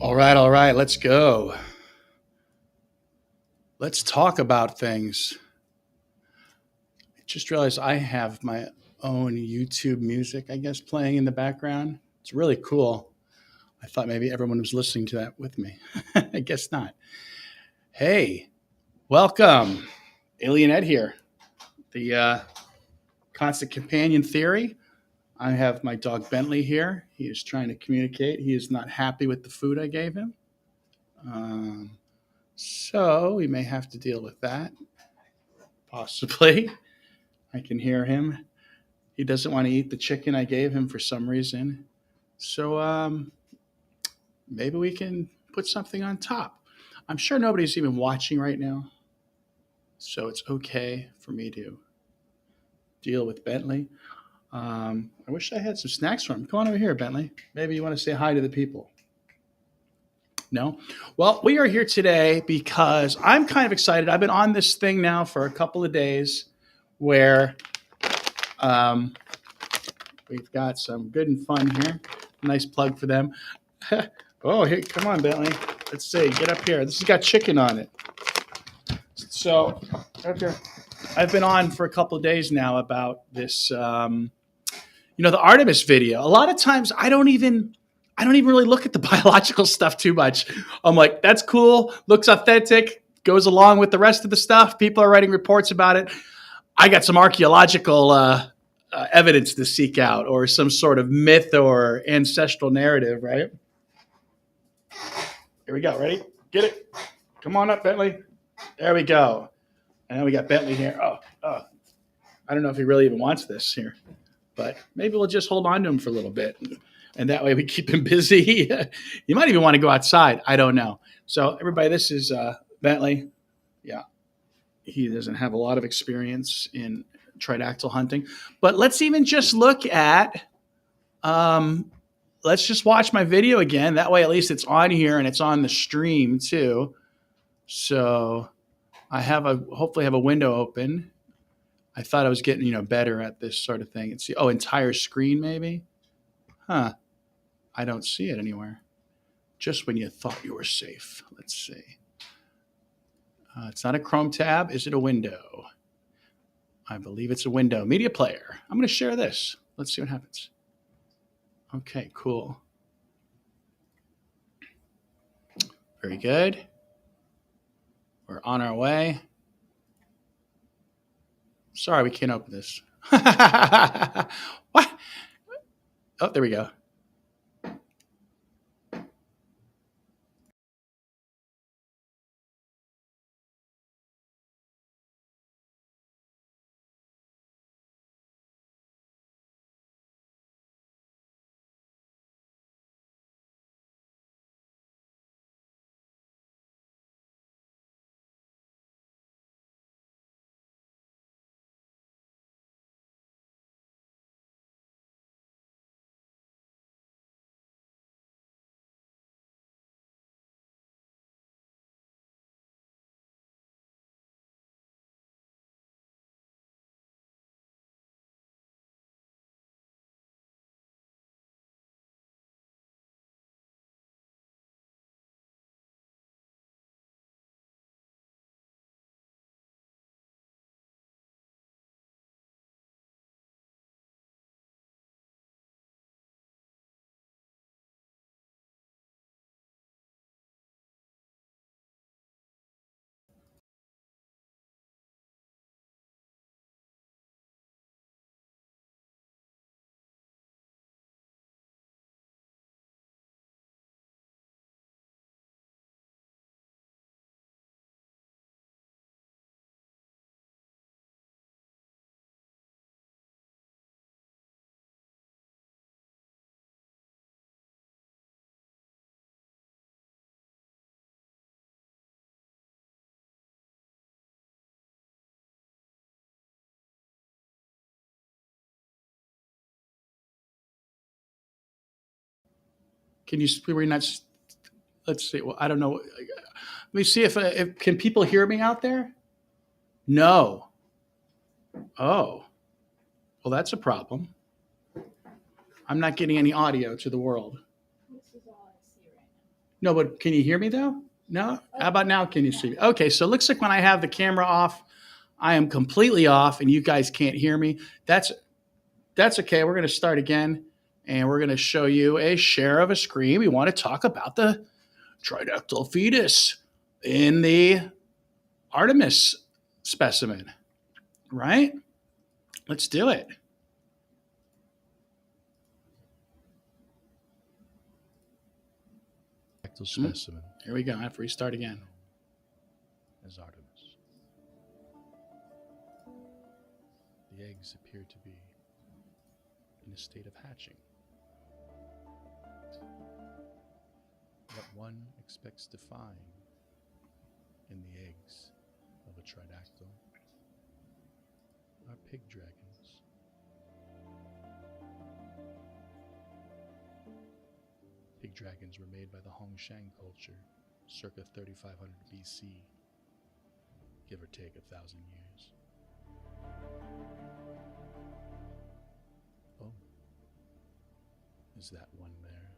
All right, let's go. Let's talk about things. I just realized I have my own YouTube music, I guess, playing in the background. It's really cool. I thought maybe everyone was listening to that with me. I guess not. Hey, welcome. Alien Ed here. The constant companion theory. I have my dog Bentley here. He is trying to communicate. He is not happy with the food I gave him. Um, so we may have to deal with that, possibly. I can hear him. He doesn't want to eat the chicken I gave him for some reason. So maybe we can put something on top. I'm sure nobody's even watching right now. So it's okay for me to deal with Bentley. I wish I had some snacks for him. Come on over here, Bentley. Maybe you want to say hi to the people. No? Well, we are here today because I'm kind of excited. I've been on this thing now for a couple of days where um, we've got some good and fun here. Nice plug for them. Oh, here, come on, Bentley. Let's see. Get up here. This has got chicken on it. So, okay. I've been on for a couple of days now about this. The Artemis video. A lot of times, I don't even really look at the biological stuff too much. I'm like, that's cool. Looks authentic. Goes along with the rest of the stuff. People are writing reports about it. I got some archaeological evidence to seek out, or some sort of myth or ancestral narrative, right? Here we go. Ready? Get it. Come on up, Bentley. There we go. And then we got Bentley here. Oh. I don't know if he really even wants this here, but maybe we'll just hold on to him for a little bit. And that way we keep him busy. You might even want to go outside. I don't know. So, everybody, this is Bentley. Yeah. He doesn't have a lot of experience in tridactyl hunting. But let's even just look at let's just watch my video again. That way, at least it's on here and it's on the stream too. So I hopefully have a window open. I thought I was getting better at this sort of thing. It's entire screen maybe. Huh? I don't see it anywhere. Just when you thought you were safe. Let's see. It's not a Chrome tab. Is it a window? I believe it's a window. Media player. I'm going to share this. Let's see what happens. Okay, cool. Very good. We're on our way. Sorry, we can't open this. What? Oh, there we go. Can you speak? Let's see. Well, I don't know. Let me see if can people hear me out there? No. Oh, well, that's a problem. I'm not getting any audio to the world. This is all I see right now. No, but can you hear me though? No? How about now? Can you see me? Okay, so it looks like when I have the camera off, I am completely off and you guys can't hear me. That's okay. We're going to start again and we're going to show you a share of a screen. We want to talk about the tridactyl fetus in the Artemis specimen, right? Let's do it. Specimen. Here we go. I have to restart again. As Artemis. The eggs appear to be in a state of hatching. What one expects to find in the eggs of a tridactyl are pig dragons. Pig dragons were made by the Hongshan culture circa 3500 BC, give or take 1,000 years. Oh, is that one there?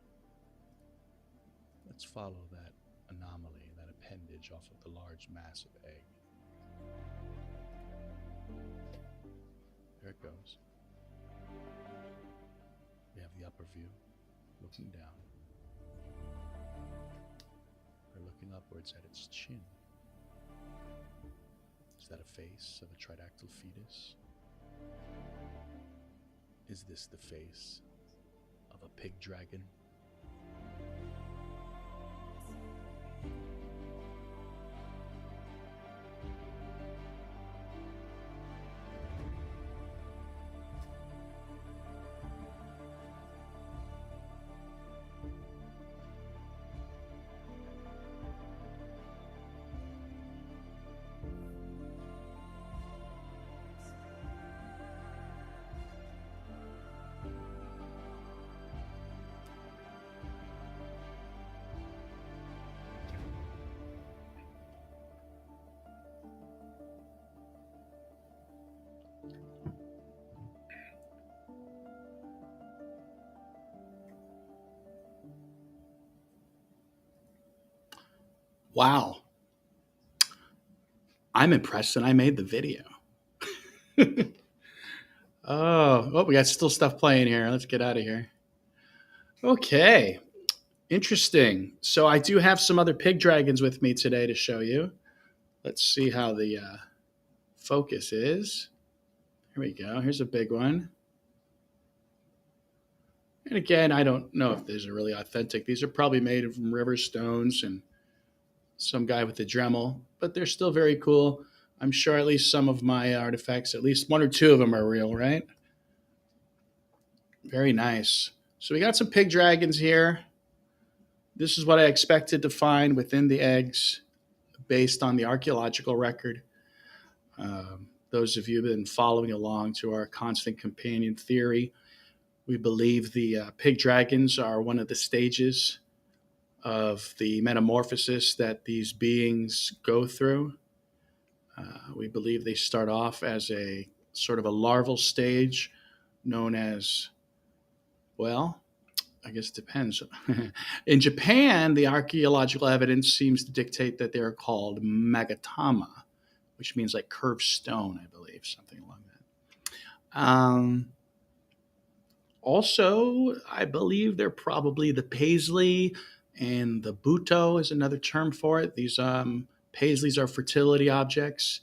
Let's follow that anomaly, that appendage off of the large massive egg. There it goes. We have the upper view, looking down. We're looking upwards at its chin. Is that a face of a tridactyl fetus? Is this the face of a pig dragon? Wow. I'm impressed that I made the video. Oh, we got still stuff playing here. Let's get out of here. Okay. Interesting. So I do have some other pig dragons with me today to show you. Let's see how the focus is. Here we go. Here's a big one. And again, I don't know if these are really authentic. These are probably made from river stones and some guy with a Dremel, but they're still very cool. I'm sure at least some of my artifacts, at least one or two of them are real, right? Very nice. So we got some pig dragons here. This is what I expected to find within the eggs based on the archaeological record. Those of you who have been following along to our constant companion theory, we believe the pig dragons are one of the stages of the metamorphosis that these beings go through. We believe they start off as a sort of a larval stage known as, well, I guess it depends. In Japan, the archaeological evidence seems to dictate that they're called magatama, which means like curved stone, I believe, something along that. Also, I believe they're probably the paisley, and the buto is another term for it. These paisleys are fertility objects.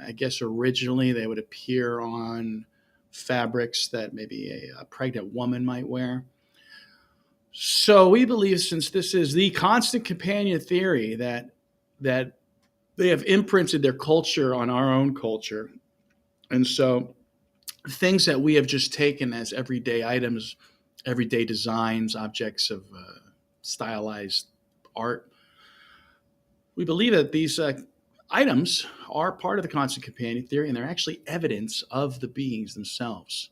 I guess originally they would appear on fabrics that maybe a pregnant woman might wear. So we believe, since this is the constant companion theory, that they have imprinted their culture on our own culture. And so things that we have just taken as everyday items, everyday designs, objects of stylized art, we believe that these items are part of the constant companion theory, and they're actually evidence of the beings themselves.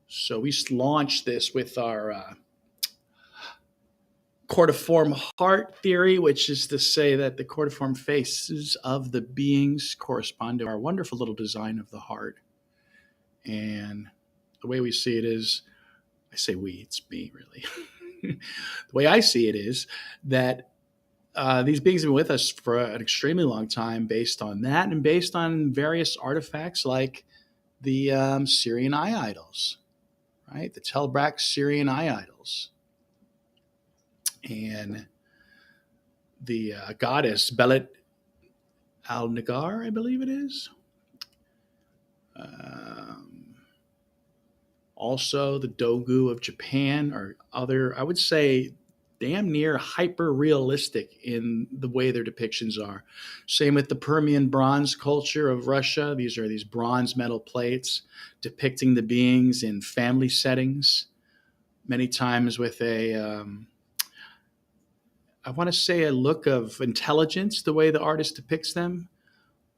So we launched this with our cordiform heart theory, which is to say that the cordiform faces of the beings correspond to our wonderful little design of the heart. And the way we see it is, I say we, it's me really. The way I see it is that these beings have been with us for an extremely long time based on that and based on various artifacts like the Syrian eye idols, right? The Telbrak Syrian eye idols. And the goddess Belit al Nagar, I believe it is. Um, Also, the Dogu of Japan or other, I would say, damn near hyper realistic in the way their depictions are. Same with the Permian bronze culture of Russia. These are these bronze metal plates depicting the beings in family settings, many times with I want to say a look of intelligence, the way the artist depicts them.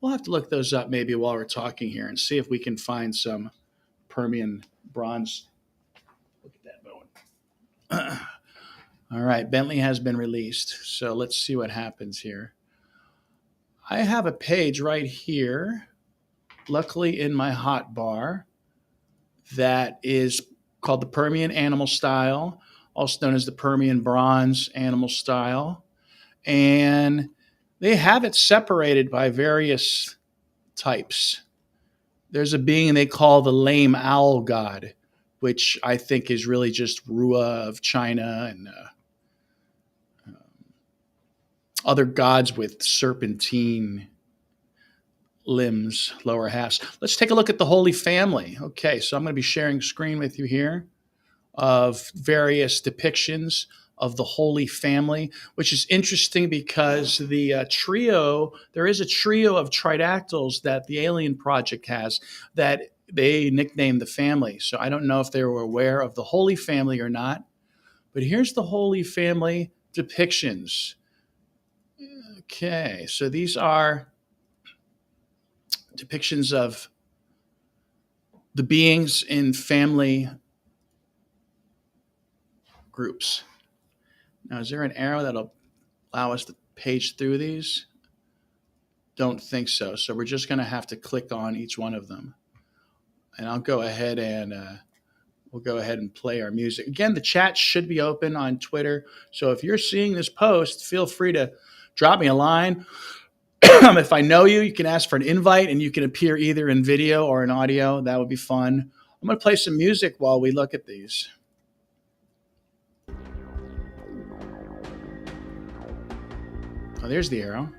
We'll have to look those up maybe while we're talking here and see if we can find some Permian bronze. Look at that bone. All right, Bentley has been released. So let's see what happens here. I have a page right here, luckily in my hotbar, that is called the Permian Animal Style, also known as the Permian Bronze Animal Style. And they have it separated by various types. There's a being they call the lame owl god, which I think is really just Rua of China and other gods with serpentine limbs, lower halves. Let's take a look at the Holy Family. Okay, so I'm going to be sharing screen with you here of various depictions of the Holy Family, which is interesting because the trio, there is a trio of Tridactyls that the Alien Project has that they nicknamed the family. So I don't know if they were aware of the Holy Family or not, but here's the Holy Family depictions. Okay, so these are depictions of the beings in family groups. Now, is there an arrow that'll allow us to page through these? Don't think so. So we're just going to have to click on each one of them. And I'll go ahead and we'll go ahead and play our music. Again, the chat should be open on Twitter. So if you're seeing this post, feel free to drop me a line. If I know you, you can ask for an invite and you can appear either in video or in audio. That would be fun. I'm going to play some music while we look at these. Oh, there's the arrow.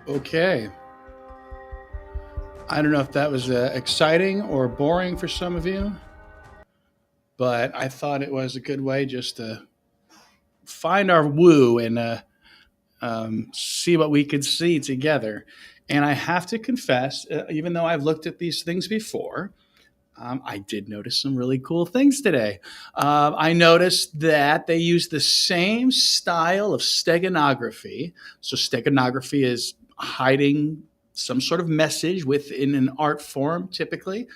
Okay. I don't know if that was exciting or boring for some of you, but I thought it was a good way just to find our woo and see what we could see together. And I have to confess, even though I've looked at these things before, I did notice some really cool things today. I noticed that they use the same style of steganography. So, steganography is hiding some sort of message within an art form, typically.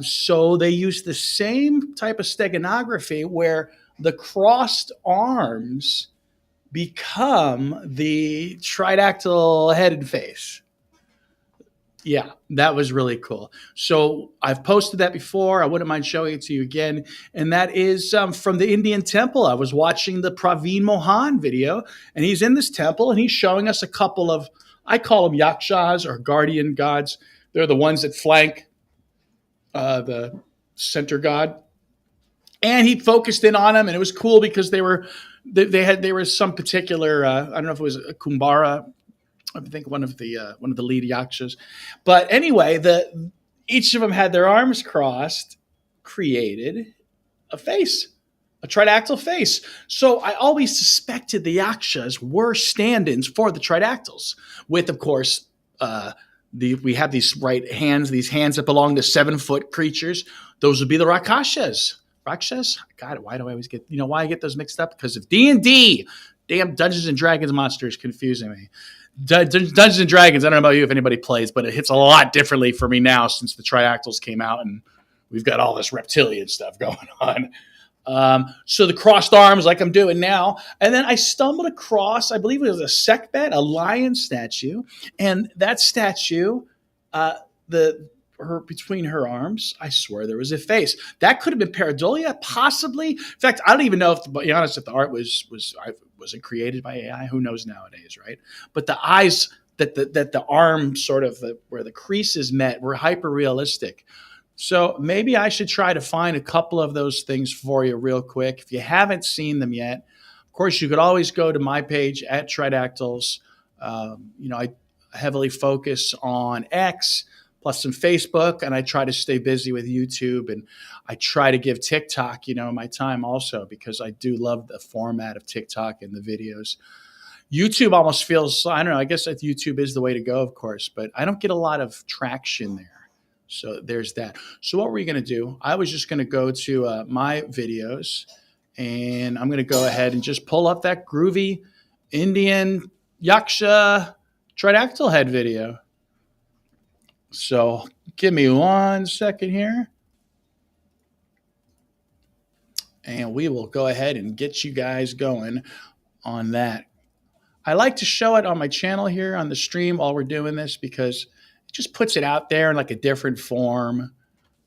So, they use the same type of steganography where the crossed arms become the tridactyl head and face. Yeah, that was really cool. So I've posted that before. I wouldn't mind showing it to you again. And that is from the Indian temple. I was watching the Praveen Mohan video, and he's in this temple, and he's showing us a couple of, I call them yakshas or guardian gods. They're the ones that flank the center god. And he focused in on them, and it was cool because they were some particular I don't know if it was a Kumbara. I think one of the lead yakshas, but anyway, each of them had their arms crossed, created a face, a tridactyl face. So I always suspected the yakshas were stand-ins for the tridactyls, with of course we have these these hands that belong to 7-foot creatures. Those would be the rakshas. Rakshas? God, why do I always get why I get those mixed up? Because of D&D. Damn Dungeons and Dragons monsters confusing me. Dungeons and Dragons, I don't know about you if anybody plays, but it hits a lot differently for me now since the Tridactyls came out and we've got all this reptilian stuff going on. So the crossed arms like I'm doing now. And then I stumbled across, I believe it was a Sekbet, a lion statue. And that statue, between her arms, I swear there was a face. That could have been pareidolia, possibly. In fact, I don't even know if, to be honest, if the art was it created by AI? Who knows nowadays, right? But the eyes that the arm sort of where the creases met were hyper realistic. So maybe I should try to find a couple of those things for you real quick. If you haven't seen them yet, of course, you could always go to my page at Tridactyls. I heavily focus on X plus some Facebook, and I try to stay busy with YouTube, and I try to give TikTok, my time also, because I do love the format of TikTok and the videos. YouTube almost feels, I don't know, I guess that YouTube is the way to go, of course, but I don't get a lot of traction there. So there's that. So what were you going to do? I was just going to go to my videos, and I'm going to go ahead and just pull up that groovy Indian Yaksha Tridactyl head video. So give me 1 second here, and we will go ahead and get you guys going on that. I like to show it on my channel here on the stream while we're doing this because it just puts it out there in like a different form.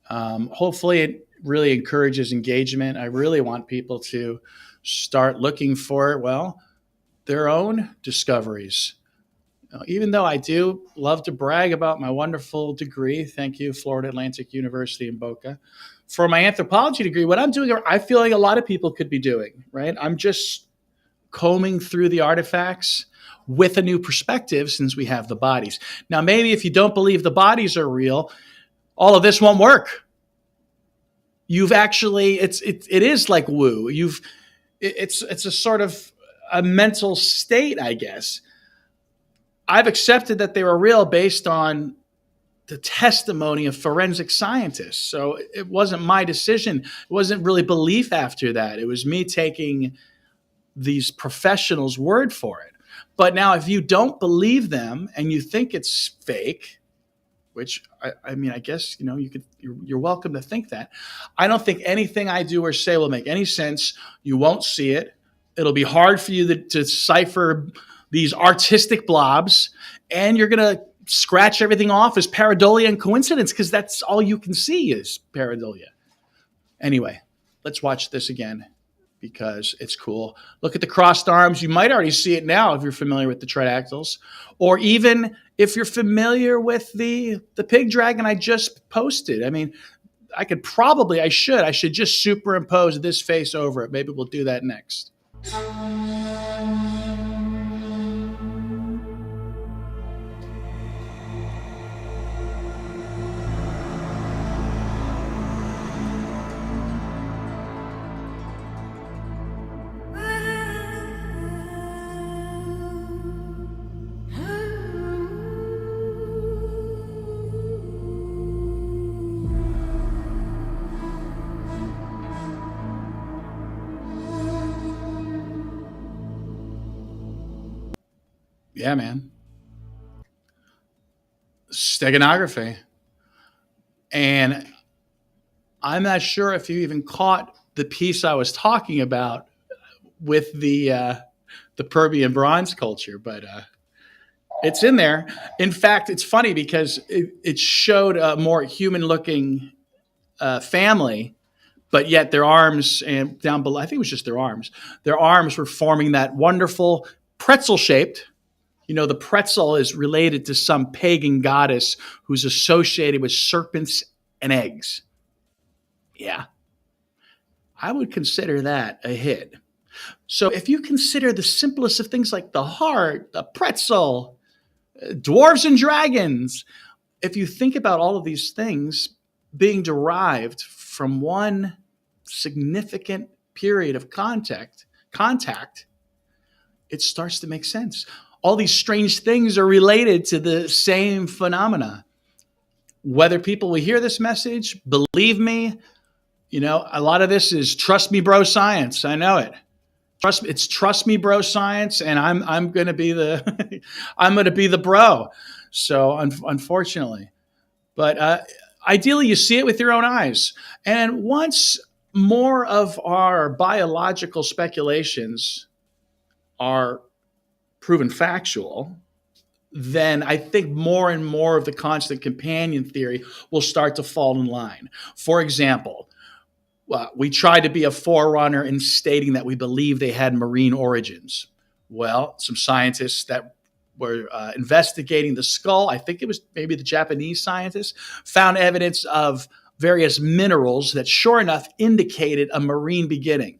Hopefully it really encourages engagement. I really want people to start looking for, their own discoveries. Even though I do love to brag about my wonderful degree, thank you, Florida Atlantic University in Boca, for my anthropology degree, what I'm doing, I feel like a lot of people could be doing, right? I'm just combing through the artifacts with a new perspective since we have the bodies. Now, maybe if you don't believe the bodies are real, all of this won't work. You've actually, it is like woo. It's a sort of a mental state, I guess. I've accepted that they were real based on the testimony of forensic scientists. So it wasn't my decision. It wasn't really belief after that. It was me taking these professionals' word for it. But now if you don't believe them and you think it's fake, which I guess, you're welcome to think that. I don't think anything I do or say will make any sense. You won't see it. It'll be hard for you to decipher these artistic blobs, and you're going to scratch everything off as pareidolia and coincidence because that's all you can see is pareidolia. Anyway, let's watch this again because it's cool. Look at the crossed arms. You might already see it now if you're familiar with the Tridactyls, or even if you're familiar with the pig dragon I just posted. I mean, I should just superimpose this face over it. Maybe we'll do that next. Yeah, man. Steganography. And I'm not sure if you even caught the piece I was talking about with the Permian bronze culture, but it's in there. In fact, it's funny because it showed a more human-looking family, but yet their arms and down below, I think it was just their arms. Their arms were forming that wonderful pretzel-shaped. You know, the pretzel is related to some pagan goddess who's associated with serpents and eggs. Yeah, I would consider that a hit. So if you consider the simplest of things like the heart, the pretzel, dwarves and dragons, if you think about all of these things being derived from one significant period of contact, it starts to make sense. All these strange things are related to the same phenomena. Whether people will hear this message, believe me, a lot of this is trust me, bro, science. I know it. Trust me, bro, science, and I'm gonna be the I'm gonna be the bro. So unfortunately, but ideally, you see it with your own eyes. And once more of our biological speculations are proven factual, then I think more and more of the constant companion theory will start to fall in line. For example, we tried to be a forerunner in stating that we believe they had marine origins. Well, some scientists that were investigating the skull, I think it was maybe the Japanese scientists, found evidence of various minerals that sure enough indicated a marine beginning.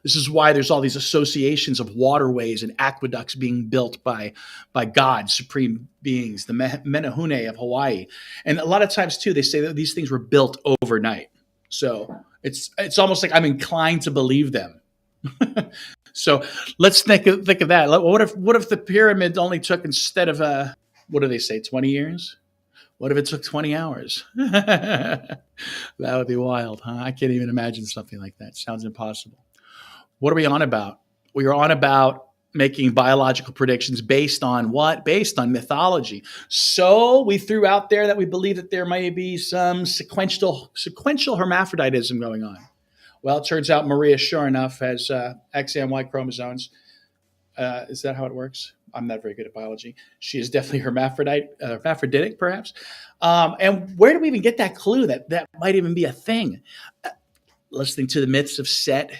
This is why there's all these associations of waterways and aqueducts being built by gods, supreme beings, the Menehune of Hawaii. And a lot of times, too, they say that these things were built overnight. So it's almost like I'm inclined to believe them. So let's think of that. What if the pyramid only took, instead of what do they say, 20 years? What if it took 20 hours? That would be wild, huh? I can't even imagine something like that. Sounds impossible. What are we on about? We are on about making biological predictions based on what? Based on mythology. So we threw out there that we believe that there may be some sequential hermaphroditism going on. Well, it turns out Maria, sure enough, has X and Y chromosomes. Is that how it works? I'm not very good at biology. She is definitely hermaphroditic, perhaps. And where do we even get that clue that might even be a thing? Listening to the myths of Set,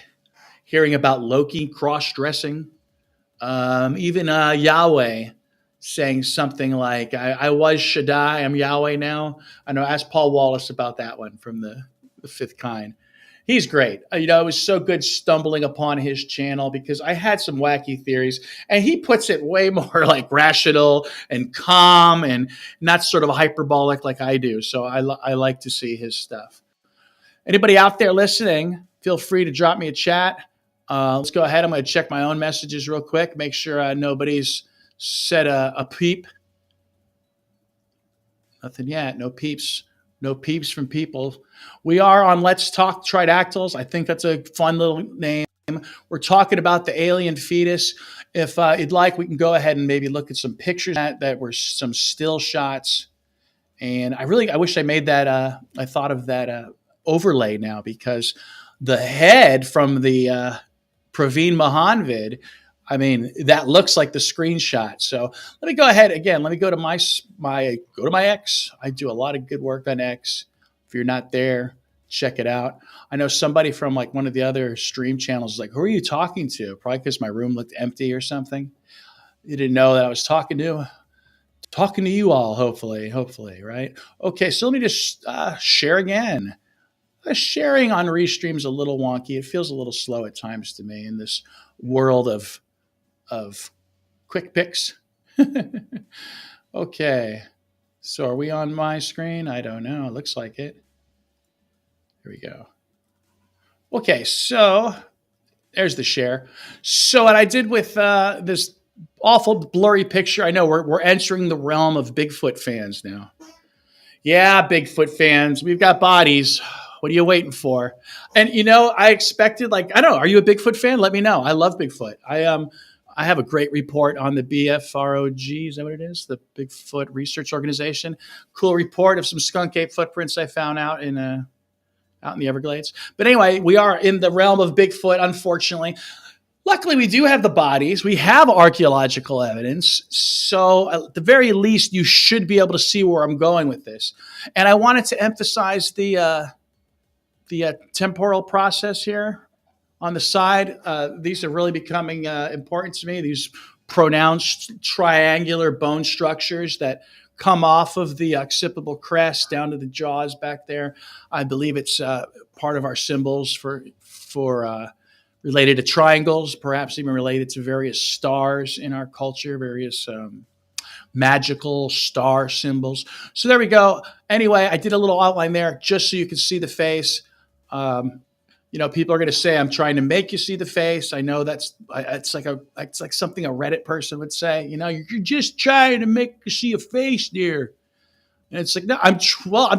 hearing about Loki cross-dressing, even Yahweh saying something like, I was Shaddai, I'm Yahweh now. I know, ask Paul Wallace about that one from the Fifth Kind. He's great. It was so good stumbling upon his channel because I had some wacky theories, and he puts it way more like rational and calm and not sort of hyperbolic like I do. So I like to see his stuff. Anybody out there listening, feel free to drop me a chat. Let's go ahead. I'm going to check my own messages real quick, make sure nobody's said a peep. Nothing yet. No peeps. No peeps from people. We are on Let's Talk Tridactyls. I think that's a fun little name. We're talking about the alien fetus. If you'd like, we can go ahead and maybe look at some pictures that were some still shots. And I wish I made that. I thought of that overlay now, because the head from the Praveen Mahan vid, I mean, that looks like the screenshot. So let me go ahead again. Let me go to my X. I do a lot of good work on X. If you're not there, check it out. I know somebody from like one of the other stream channels is like, who are you talking to? Probably because my room looked empty or something. You didn't know that I was talking to you all, hopefully, right? Okay, so let me just share again. Sharing on Restream is a little wonky. It feels a little slow at times to me in this world of quick picks. Okay, so are we on my screen? I don't know. It looks like it. Here we go. Okay, so there's the share. So what I did with this awful blurry picture, I know we're entering the realm of Bigfoot fans now. Yeah, Bigfoot fans, we've got bodies. What are you waiting for? And I expected, like, I don't know, are you a Bigfoot fan? Let me know. I love Bigfoot. I have a great report on the BFROG. Is that what it is? The Bigfoot Research Organization. Cool report of some skunk ape footprints I found out in the Everglades. But anyway, we are in the realm of Bigfoot, unfortunately. Luckily, we do have the bodies. We have archaeological evidence. So at the very least, you should be able to see where I'm going with this. And I wanted to emphasize the temporal process here on the side. These are really becoming important to me. These pronounced triangular bone structures that come off of the occipital crest down to the jaws back there. I believe it's part of our symbols for related to triangles, perhaps even related to various stars in our culture, various magical star symbols. So there we go. Anyway, I did a little outline there just so you can see the face. People are going to say I'm trying to make you see the face. I know it's like something a Reddit person would say. You're just trying to make you see a face, dear. And it's like, no, I'm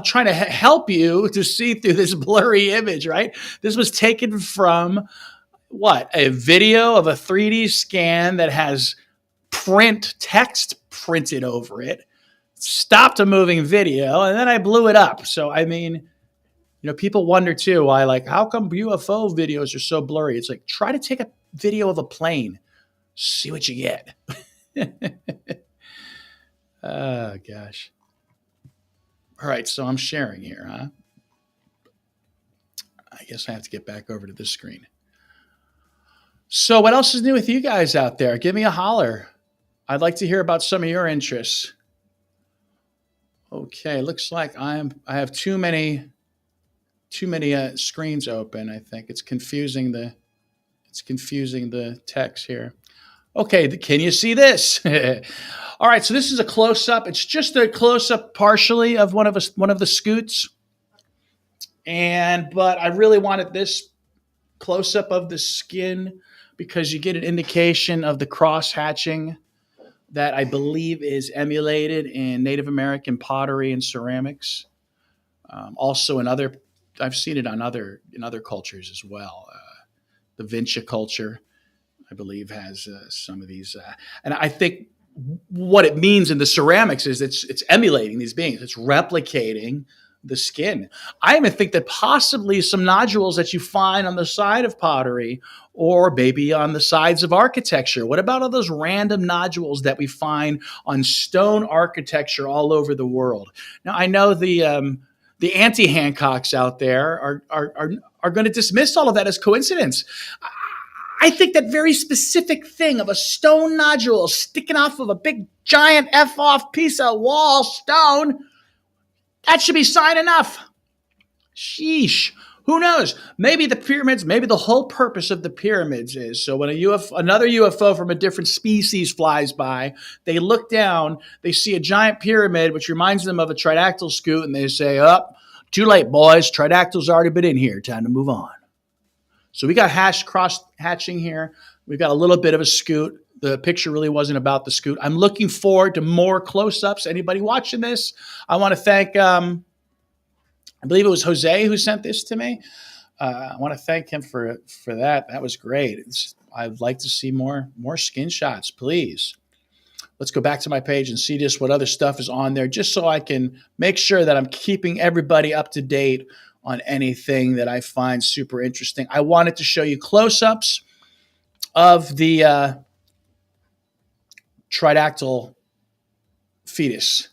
trying to help you to see through this blurry image, right? This was taken from a video of a 3D scan that has text printed over it, stopped a moving video, and then I blew it up. So, I mean, people wonder too why, how come UFO videos are so blurry? It's like, try to take a video of a plane, see what you get. Oh, gosh. All right, so I'm sharing here, huh? I guess I have to get back over to this screen. So what else is new with you guys out there? Give me a holler. I'd like to hear about some of your interests. Okay, looks like I have too many screens open. I think it's confusing the text here. Okay, can you see this? All right, so this is a close-up. It's just a close-up partially of one of the scoots, but I really wanted this close-up of the skin because you get an indication of the cross-hatching that I believe is emulated in Native American pottery and ceramics. Also I've seen it in other cultures as well. The Vinci culture, I believe, has some of these. And I think what it means in the ceramics is it's emulating these beings. It's replicating the skin. I even think that possibly some nodules that you find on the side of pottery or maybe on the sides of architecture. What about all those random nodules that we find on stone architecture all over the world? Now, I know the anti-Hancocks out there are going to dismiss all of that as coincidence. I think that very specific thing of a stone nodule sticking off of a big giant F-off piece of wall stone, that should be sign enough. Sheesh. Who knows? Maybe the pyramids, maybe the whole purpose of the pyramids is so when another UFO from a different species flies by, they look down, they see a giant pyramid, which reminds them of a tridactyl scoot, and they say, too late, boys. Tridactyls already been in here. Time to move on. So we got cross-hatching here. We've got a little bit of a scoot. The picture really wasn't about the scoot. I'm looking forward to more close-ups. Anybody watching this? I want to thank, I believe it was Jose who sent this to me. I want to thank him for that. That was great. I'd like to see more skin shots, please. Let's go back to my page and see just what other stuff is on there, just so I can make sure that I'm keeping everybody up to date on anything that I find super interesting. I wanted to show you close-ups of the Tridactyl fetus.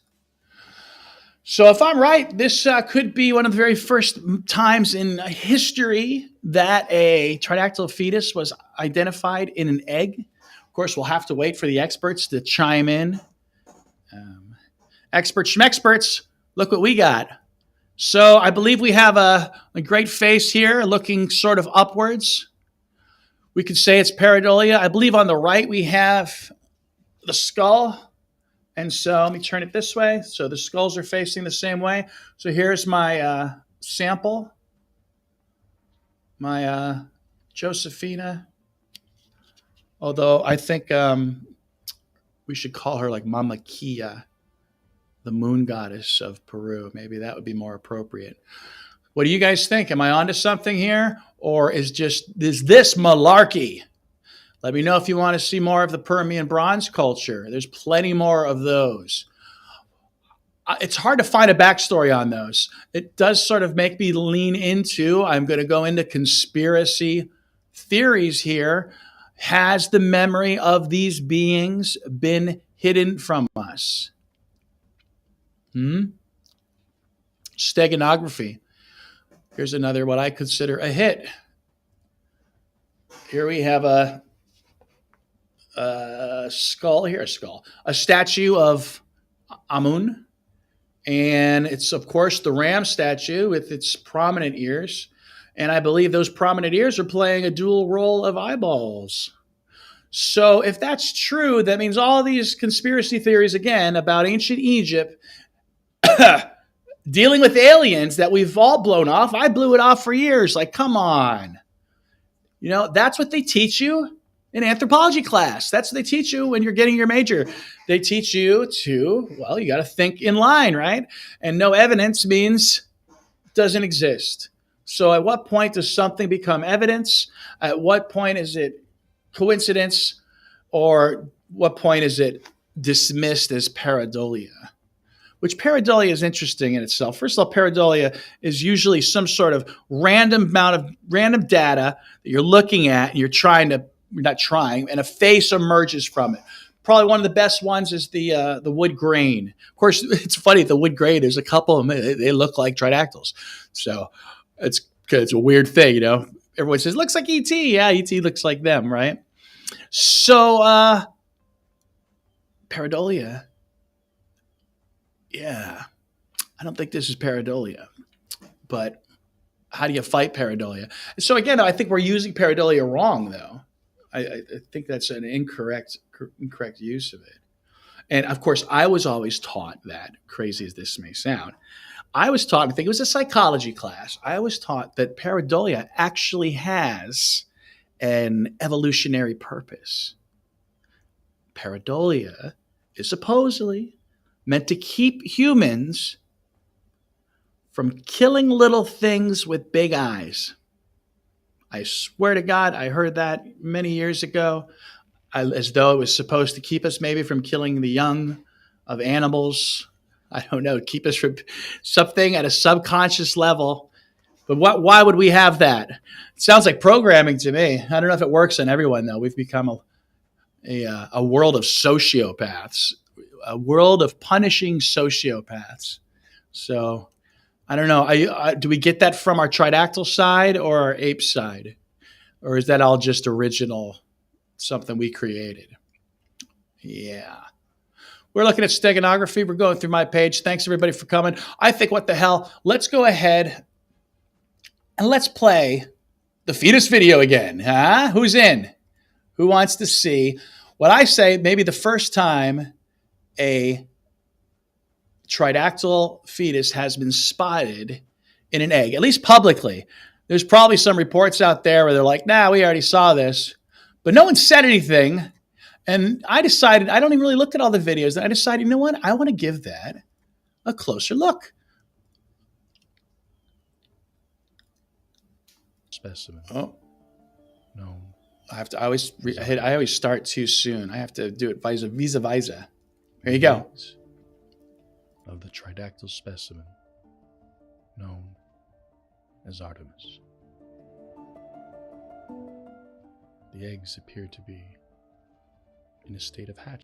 So if I'm right, this could be one of the very first times in history that a Tridactyl fetus was identified in an egg. Of course, we'll have to wait for the experts to chime in. Experts from experts, look what we got. So I believe we have a great face here looking sort of upwards. We could say it's pareidolia. I believe on the right we have the skull. And so let me turn it this way. So the skulls are facing the same way. So here's my sample, my Josephina. Although I think we should call her like Mama Kia, the moon goddess of Peru. Maybe that would be more appropriate. What do you guys think? Am I onto something here? Or is this malarkey? Let me know if you want to see more of the Permian bronze culture. There's plenty more of those. It's hard to find a backstory on those. It does sort of make me lean into, I'm going to go into conspiracy theories here. Has the memory of these beings been hidden from us? Steganography. Here's another, what I consider a hit. Here we have a skull, a statue of Amun. And it's, of course, the ram statue with its prominent ears. And I believe those prominent ears are playing a dual role of eyeballs. So if that's true, that means all these conspiracy theories, again, about ancient Egypt dealing with aliens that we've all blown off. I blew it off for years. Like, come on. That's what they teach you in anthropology class. That's what they teach you when you're getting your major. They teach you you got to think in line, right? And no evidence means it doesn't exist. So at what point does something become evidence? At what point is it coincidence? Or what point is it dismissed as pareidolia? Which pareidolia is interesting in itself. First of all, pareidolia is usually some sort of random amount of random data that you're looking at and you're not trying, and a face emerges from it. Probably one of the best ones is the wood grain. Of course, it's funny, the wood grain, there's a couple of them, they look like Tridactyls. So it's a weird thing, Everyone says, looks like E.T. Yeah, E.T. looks like them, right? So pareidolia, yeah. I don't think this is pareidolia, but how do you fight pareidolia? So again, I think we're using pareidolia wrong, though. I think that's an incorrect use of it. And of course, I was always taught that, crazy as this may sound, I think it was a psychology class, I was taught that pareidolia actually has an evolutionary purpose. Pareidolia is supposedly meant to keep humans from killing little things with big eyes. I swear to God, I heard that many years ago, as though it was supposed to keep us maybe from killing the young of animals. I don't know, keep us from something at a subconscious level. But why would we have that? It sounds like programming to me. I don't know if it works on everyone, though. We've become a world of sociopaths, a world of punishing sociopaths. So I don't know. Do we get that from our tridactyl side or our ape side? Or is that all just original, something we created? Yeah. We're looking at steganography. We're going through my page. Thanks, everybody, for coming. I think, what the hell? Let's go ahead and let's play the fetus video again. Huh? Who's in? Who wants to see what I say? Maybe the first time a tridactyl fetus has been spotted in an egg, at least publicly. There's probably some reports out there where they're like, nah, we already saw this. But no one said anything. And I decided, I don't even really look at all the videos. And I decided, you know what? I want to give that a closer look. Specimen. Oh. No. I always start too soon. I have to do it visa. Here you go. Of the tridactyl specimen known as Artemis. The eggs appear to be in a state of hatch.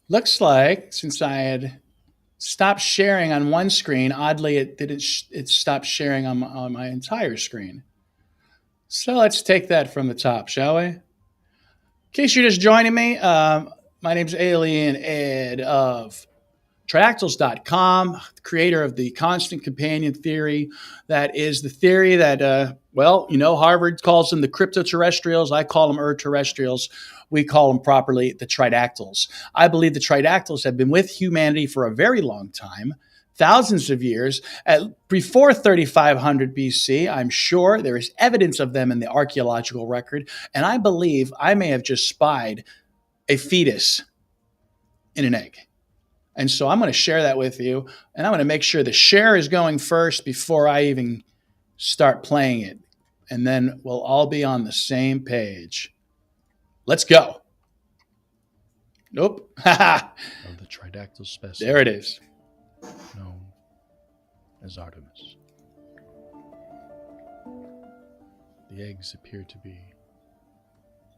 Looks like, since I had stopped sharing on one screen, oddly it stopped sharing on my entire screen. So let's take that from the top, shall we? In case you're just joining me, my name's Alien Ed of Tridactyls.com, creator of the constant companion theory. That is the theory that, well, you know, Harvard calls them the cryptoterrestrials. I call them terrestrials. We call them properly the Tridactyls. I believe the Tridactyls have been with humanity for a very long time, thousands of years. Before 3500 BC, I'm sure there is evidence of them in the archaeological record. And I believe I may have just spied a fetus in an egg. And so I'm going to share that with you. And I'm going to make sure the share is going first before I even start playing it. And then we'll all be on the same page. Let's go. Nope. Of the tridactyl specimen. There it is. Known as Artemis. The eggs appear to be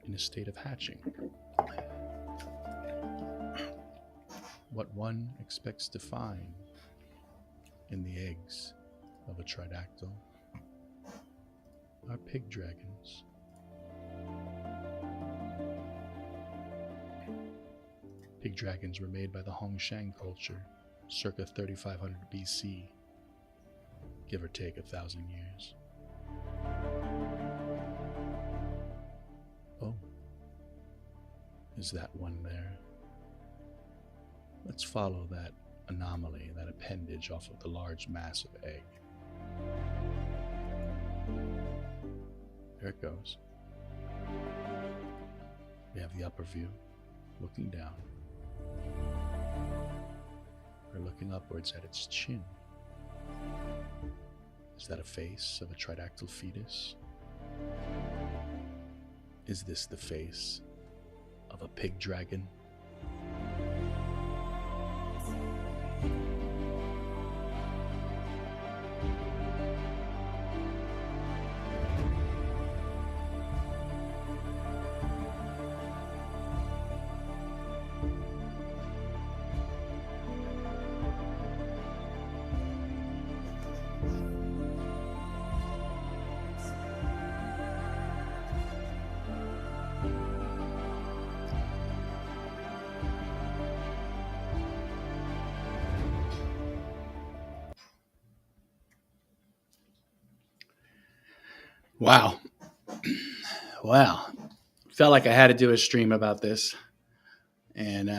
in a state of hatching. What one expects to find in the eggs of a tridactyl are pig dragons. Pig dragons were made by the Hongshan culture circa 3500 BC, give or take 1,000 years. Oh, is that one there? Let's follow that anomaly, that appendage off of the large massive egg. There it goes. We have the upper view, looking down. We're looking upwards at its chin. Is that a face of a tridactyl fetus? Is this the face of a pig dragon? Wow. Wow. Felt like I had to do a stream about this. And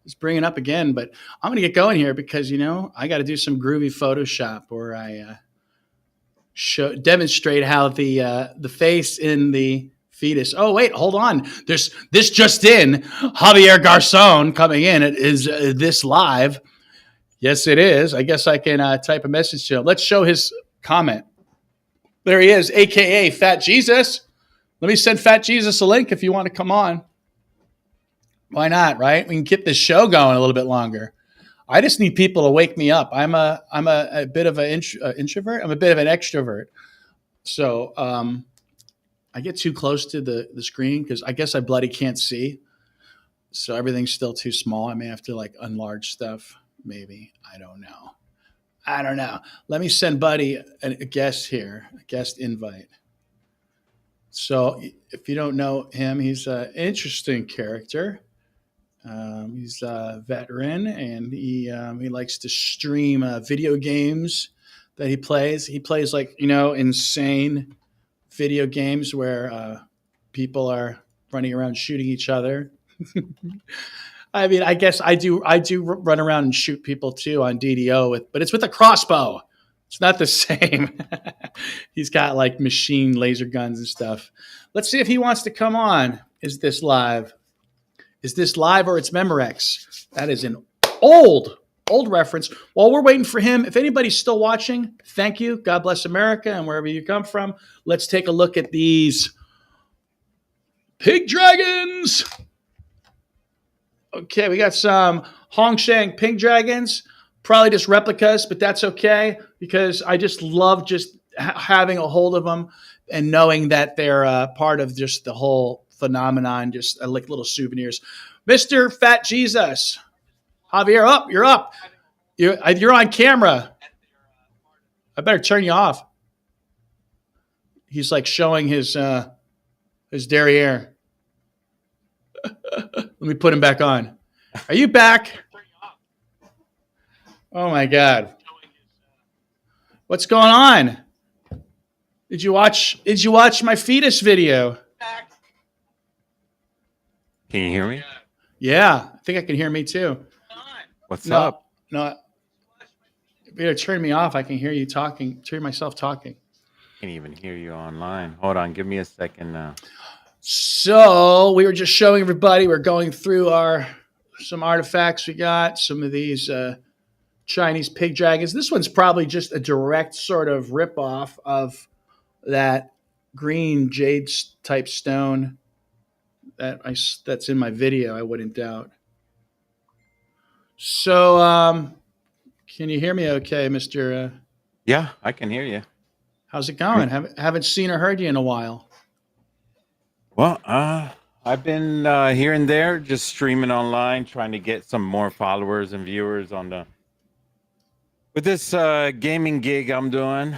just bring it up again. But I'm going to get going here because, you know, I got to do some groovy Photoshop where I demonstrate how the face in the fetus. Oh, wait, hold on. There's this just in. Javier Garcon coming in. Is this live? Yes, it is. I guess I can type a message to him. Let's show his comment. There he is, a.k.a. Fat Jesus. Let me send Fat Jesus a link if you want to come on. Why not, right? We can keep this show going a little bit longer. I just need people to wake me up. I'm a bit of an introvert. I'm a bit of an extrovert. So I get too close to the screen because I guess I bloody can't see. So everything's still too small. I may have to like enlarge stuff. Maybe. I don't know. Let me send Buddy a guest here, a guest invite. So if you don't know him, he's an interesting character. He's a veteran, and he likes to stream video games that he plays. He plays like, you know, insane video games where people are running around shooting each other. I mean, I guess I do run around and shoot people too on DDO but it's with a crossbow. It's not the same. He's got like machine laser guns and stuff. Let's see if he wants to come on. Is this live? Is this live or it's Memorex? That is an old reference. While we're waiting for him, if anybody's still watching, thank you. God bless America and wherever you come from. Let's take a look at these pig dragons. Okay, we got some Hongshan pig dragons. Probably just replicas, but that's okay because I just love just having a hold of them and knowing that they're part of just the whole phenomenon, just like little souvenirs. Mr. Fat Jesus. Javier, you're up. You're on camera. I better turn you off. He's like showing his derriere. Let me put him back on. Are you back? Oh my God. What's going on? Did you watch my fetus video? Can you hear me? Yeah, I think I can hear me too. What's No, up? no. If you turn me off, I can hear you talking. Turn myself talking. Can't even hear you online. Hold on, give me a second now. So we were just showing everybody. We're going through some artifacts we got. Some of these Chinese pig dragons. This one's probably just a direct sort of ripoff of that green jade type stone that's in my video. I wouldn't doubt. So, can you hear me? Okay, Mister. Yeah, I can hear you. How's it Great. going? Haven't seen or heard you in a while. Well, I've been here and there, just streaming online, trying to get some more followers and viewers on the with this gaming gig I'm doing.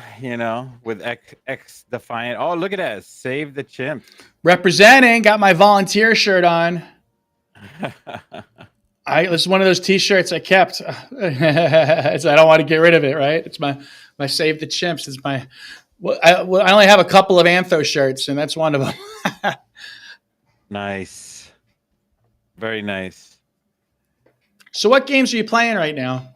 With X Defiant. Oh, look at that! Save the chimp. Representing, got my volunteer shirt on. This is one of those T-shirts I kept. I don't want to get rid of it. Right? It's my Save the Chimps. It's my. I only have a couple of Antho shirts, and that's one of them. Nice, very nice. So, what games are you playing right now?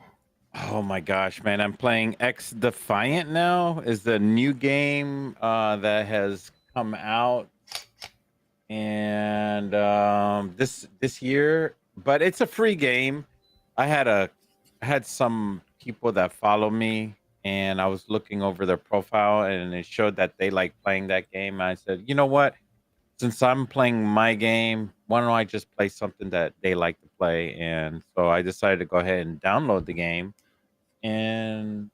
Oh my gosh, man! I'm playing X Defiant now. Is the new game that has come out, and this year, but it's a free game. I had some people that follow me, and I was looking over their profile, and it showed that they like playing that game. I said, you know what? Since I'm playing my game, why don't I just play something that they like to play? And so I decided to go ahead and download the game and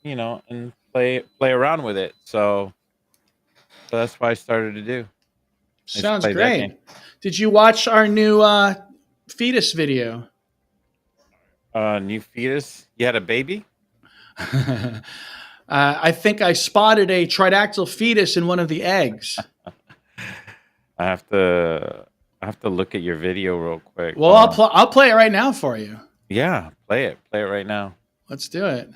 and play around with it. So that's what I started to do. Is Sounds play that game. great. Did you watch our new fetus video? New fetus. You had a baby? I think I spotted a tridactyl fetus in one of the eggs. I have to look at your video real quick. Well, I'll play it right now for you. Yeah, play it. Play it right now. Let's do it.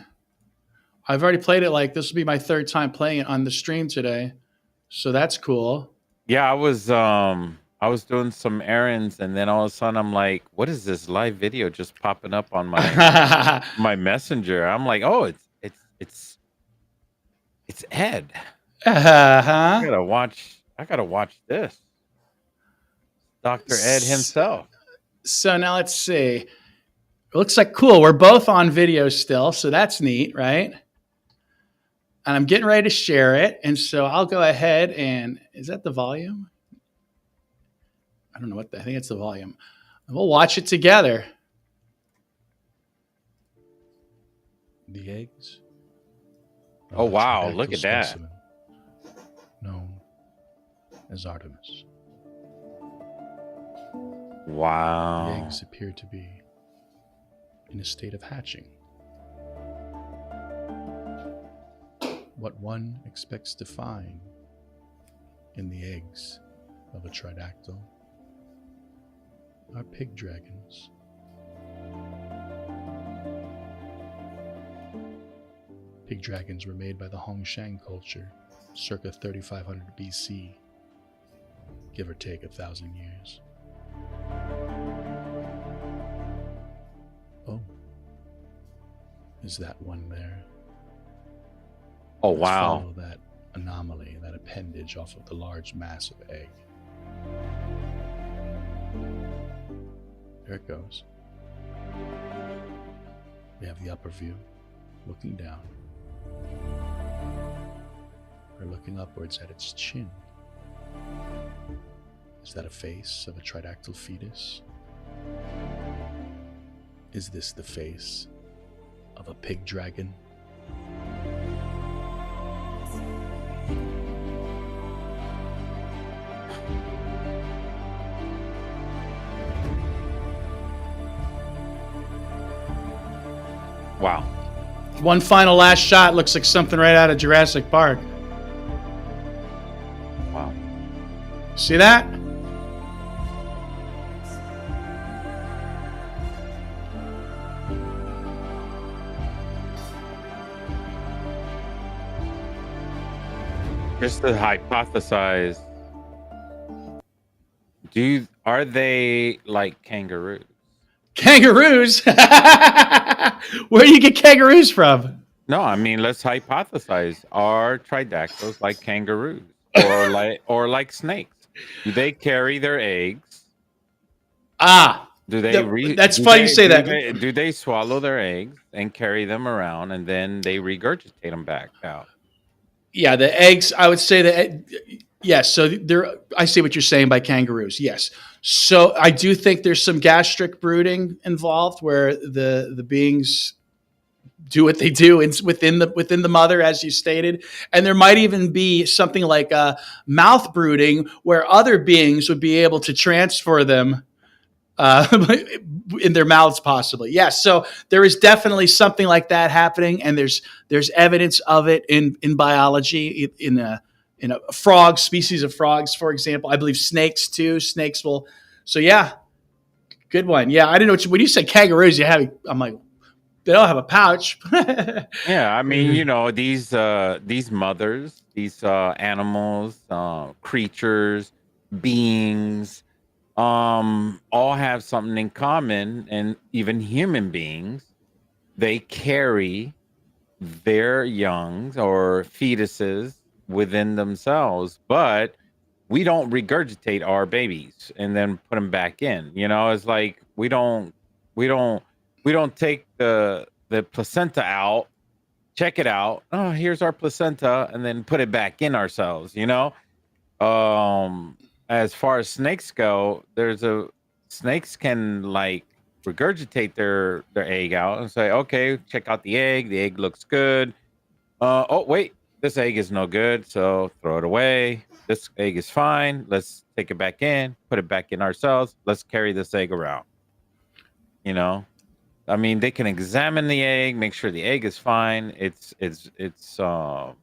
I've already played it. Like, this will be my third time playing it on the stream today, so that's cool. Yeah, I was doing some errands, and then all of a sudden I'm like, what is this live video just popping up on my my messenger? I'm like, oh, it's Ed. I gotta watch this. Dr. Ed himself. So now let's see. It looks like cool. We're both on video still, so that's neat, right? And I'm getting ready to share it. And so I'll go ahead and, is that the volume? I don't know I think it's the volume. And we'll watch it together. The eggs. Oh, wow, look at that. Known as Artemis. Wow. The eggs appear to be in a state of hatching. What one expects to find in the eggs of a tridactyl are pig dragons. Pig dragons were made by the Hongshan culture circa 3500 BC, give or take 1,000 years. Oh, is that one there? Oh, Let's wow. follow that anomaly, that appendage off of the large mass of egg. There it goes. We have the upper view, looking down. We're looking upwards at its chin. Is that a face of a tridactyl fetus? Is this the face of a pig dragon? Wow. One final last shot looks like something right out of Jurassic Park. Wow. See that? Just to hypothesize, are they like kangaroos? Kangaroos? Where do you get kangaroos from? No, I mean let's hypothesize. Are tridactyls like kangaroos or like snakes? Do they carry their eggs? Ah, Do they re that's funny you say that. do they swallow their eggs and carry them around and then they regurgitate them back out? Yeah, the eggs. I would say that yes. So there, I see what you're saying by kangaroos. Yes. So I do think there's some gastric brooding involved, where the beings do what they do within the mother, as you stated, and there might even be something like mouth brooding, where other beings would be able to transfer them in their mouths, possibly. Yes. So there is definitely something like that happening, and there's evidence of it in biology, in a frog species of frogs, for example. I believe snakes too. Snakes will. So yeah, good one. Yeah, I didn't know when you said kangaroos. I'm like, they don't have a pouch. Yeah, I mean, these mothers, these animals, creatures, beings, all have something in common, and even human beings, they carry their youngs or fetuses within themselves, but we don't regurgitate our babies and then put them back in. It's like we don't we don't take the placenta out, check it out. Oh, here's our placenta, and then put it back in ourselves. Um, as far as snakes go, snakes can like regurgitate their egg out and say, okay, check out the egg. The egg looks good. Oh wait, this egg is no good, so throw it away. This egg is fine. Let's take it back in, put it back in ourselves. Let's carry this egg around. You know, I mean, they can examine the egg, make sure the egg is fine. It has a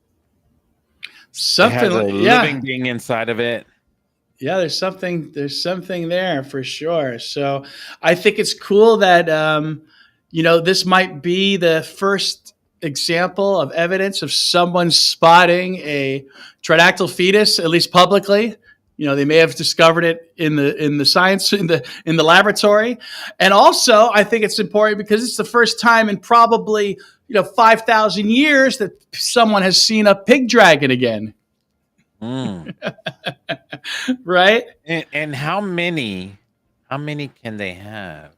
Something, yeah. living being inside of it. Yeah, there's something there for sure. So I think it's cool that this might be the first example of evidence of someone spotting a tridactyl fetus, at least publicly. They may have discovered it in the science in the laboratory. And also I think it's important because it's the first time in probably 5,000 years that someone has seen a pig dragon again. Mm. Right? And how many can they have?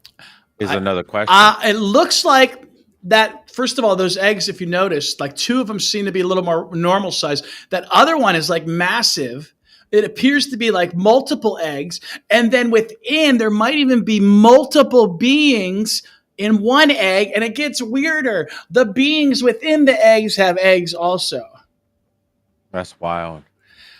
Is I, another question. it looks like that. First of all, those eggs, if you notice, like two of them seem to be a little more normal size. That other one is like massive. It appears to be like multiple eggs, and then within there might even be multiple beings in one egg, and it gets weirder. The beings within the eggs have eggs also. That's wild.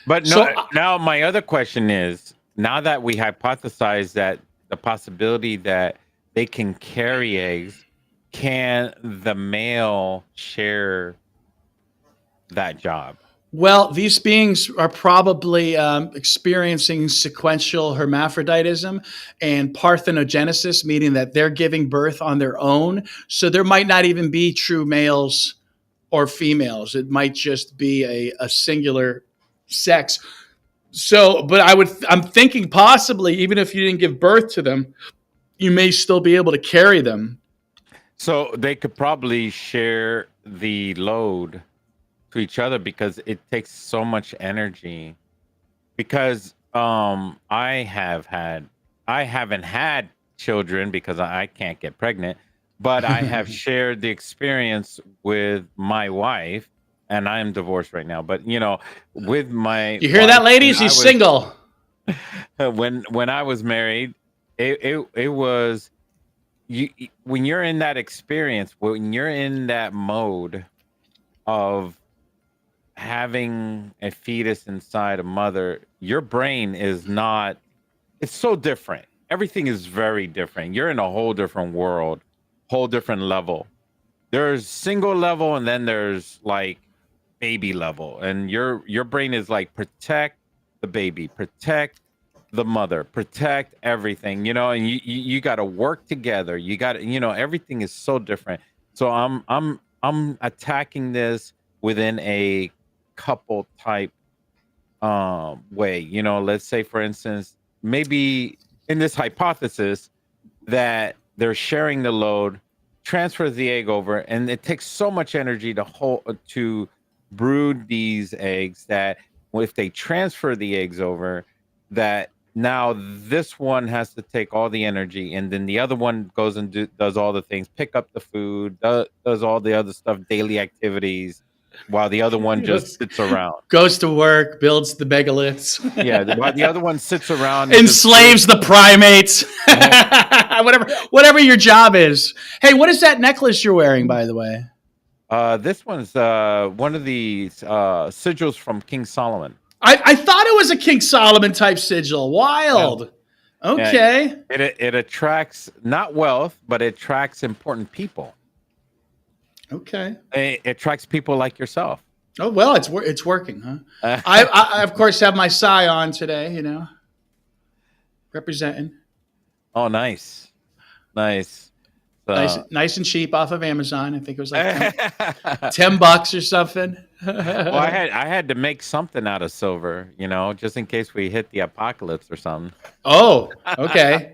But no, So now my other question is, now that we hypothesize that the possibility that they can carry eggs, can the male share that job? Well, these beings are probably experiencing sequential hermaphroditism and parthenogenesis, meaning that they're giving birth on their own. So there might not even be true males or females. It might just be a singular sex. So, but I'm thinking possibly, even if you didn't give birth to them, you may still be able to carry them. So they could probably share the load to each other because it takes so much energy. Because I haven't had children because I can't get pregnant, but I have shared the experience with my wife, and I am divorced right now. But with my You hear wife, that, ladies? He's single. when I was married, it was you when you're in that experience, when you're in that mode of having a fetus inside a mother, your brain is not, it's so different. Everything is very different. You're in a whole different world, whole different level. There's single level and then there's like baby level. And your brain is like protect the baby, protect the mother, protect everything, and you got to work together. You got to, everything is so different. So I'm attacking this within a couple type way. You know, let's say for instance, maybe in this hypothesis that they're sharing the load, transfers the egg over, and it takes so much energy to brood these eggs that if they transfer the eggs over, that now this one has to take all the energy, and then the other one goes and does all the things, pick up the food, does all the other stuff, daily activities, while the other one just sits around. Goes to work, builds the megaliths. Yeah, while the other one sits around and enslaves the primates. whatever your job is. Hey, what is that necklace you're wearing, by the way? This one's one of the sigils from King Solomon. I thought it was a King Solomon type sigil. Wild. Yeah. Okay. Yeah, it attracts not wealth, but it attracts important people. Okay. It attracts people like yourself. Oh well, it's working, huh? I of course have my Psy on today. You know, representing. Oh, nice. Nice and cheap off of Amazon. I think it was like $10 or something. Well, I had to make something out of silver, you know, just in case we hit the apocalypse or something. Oh, okay.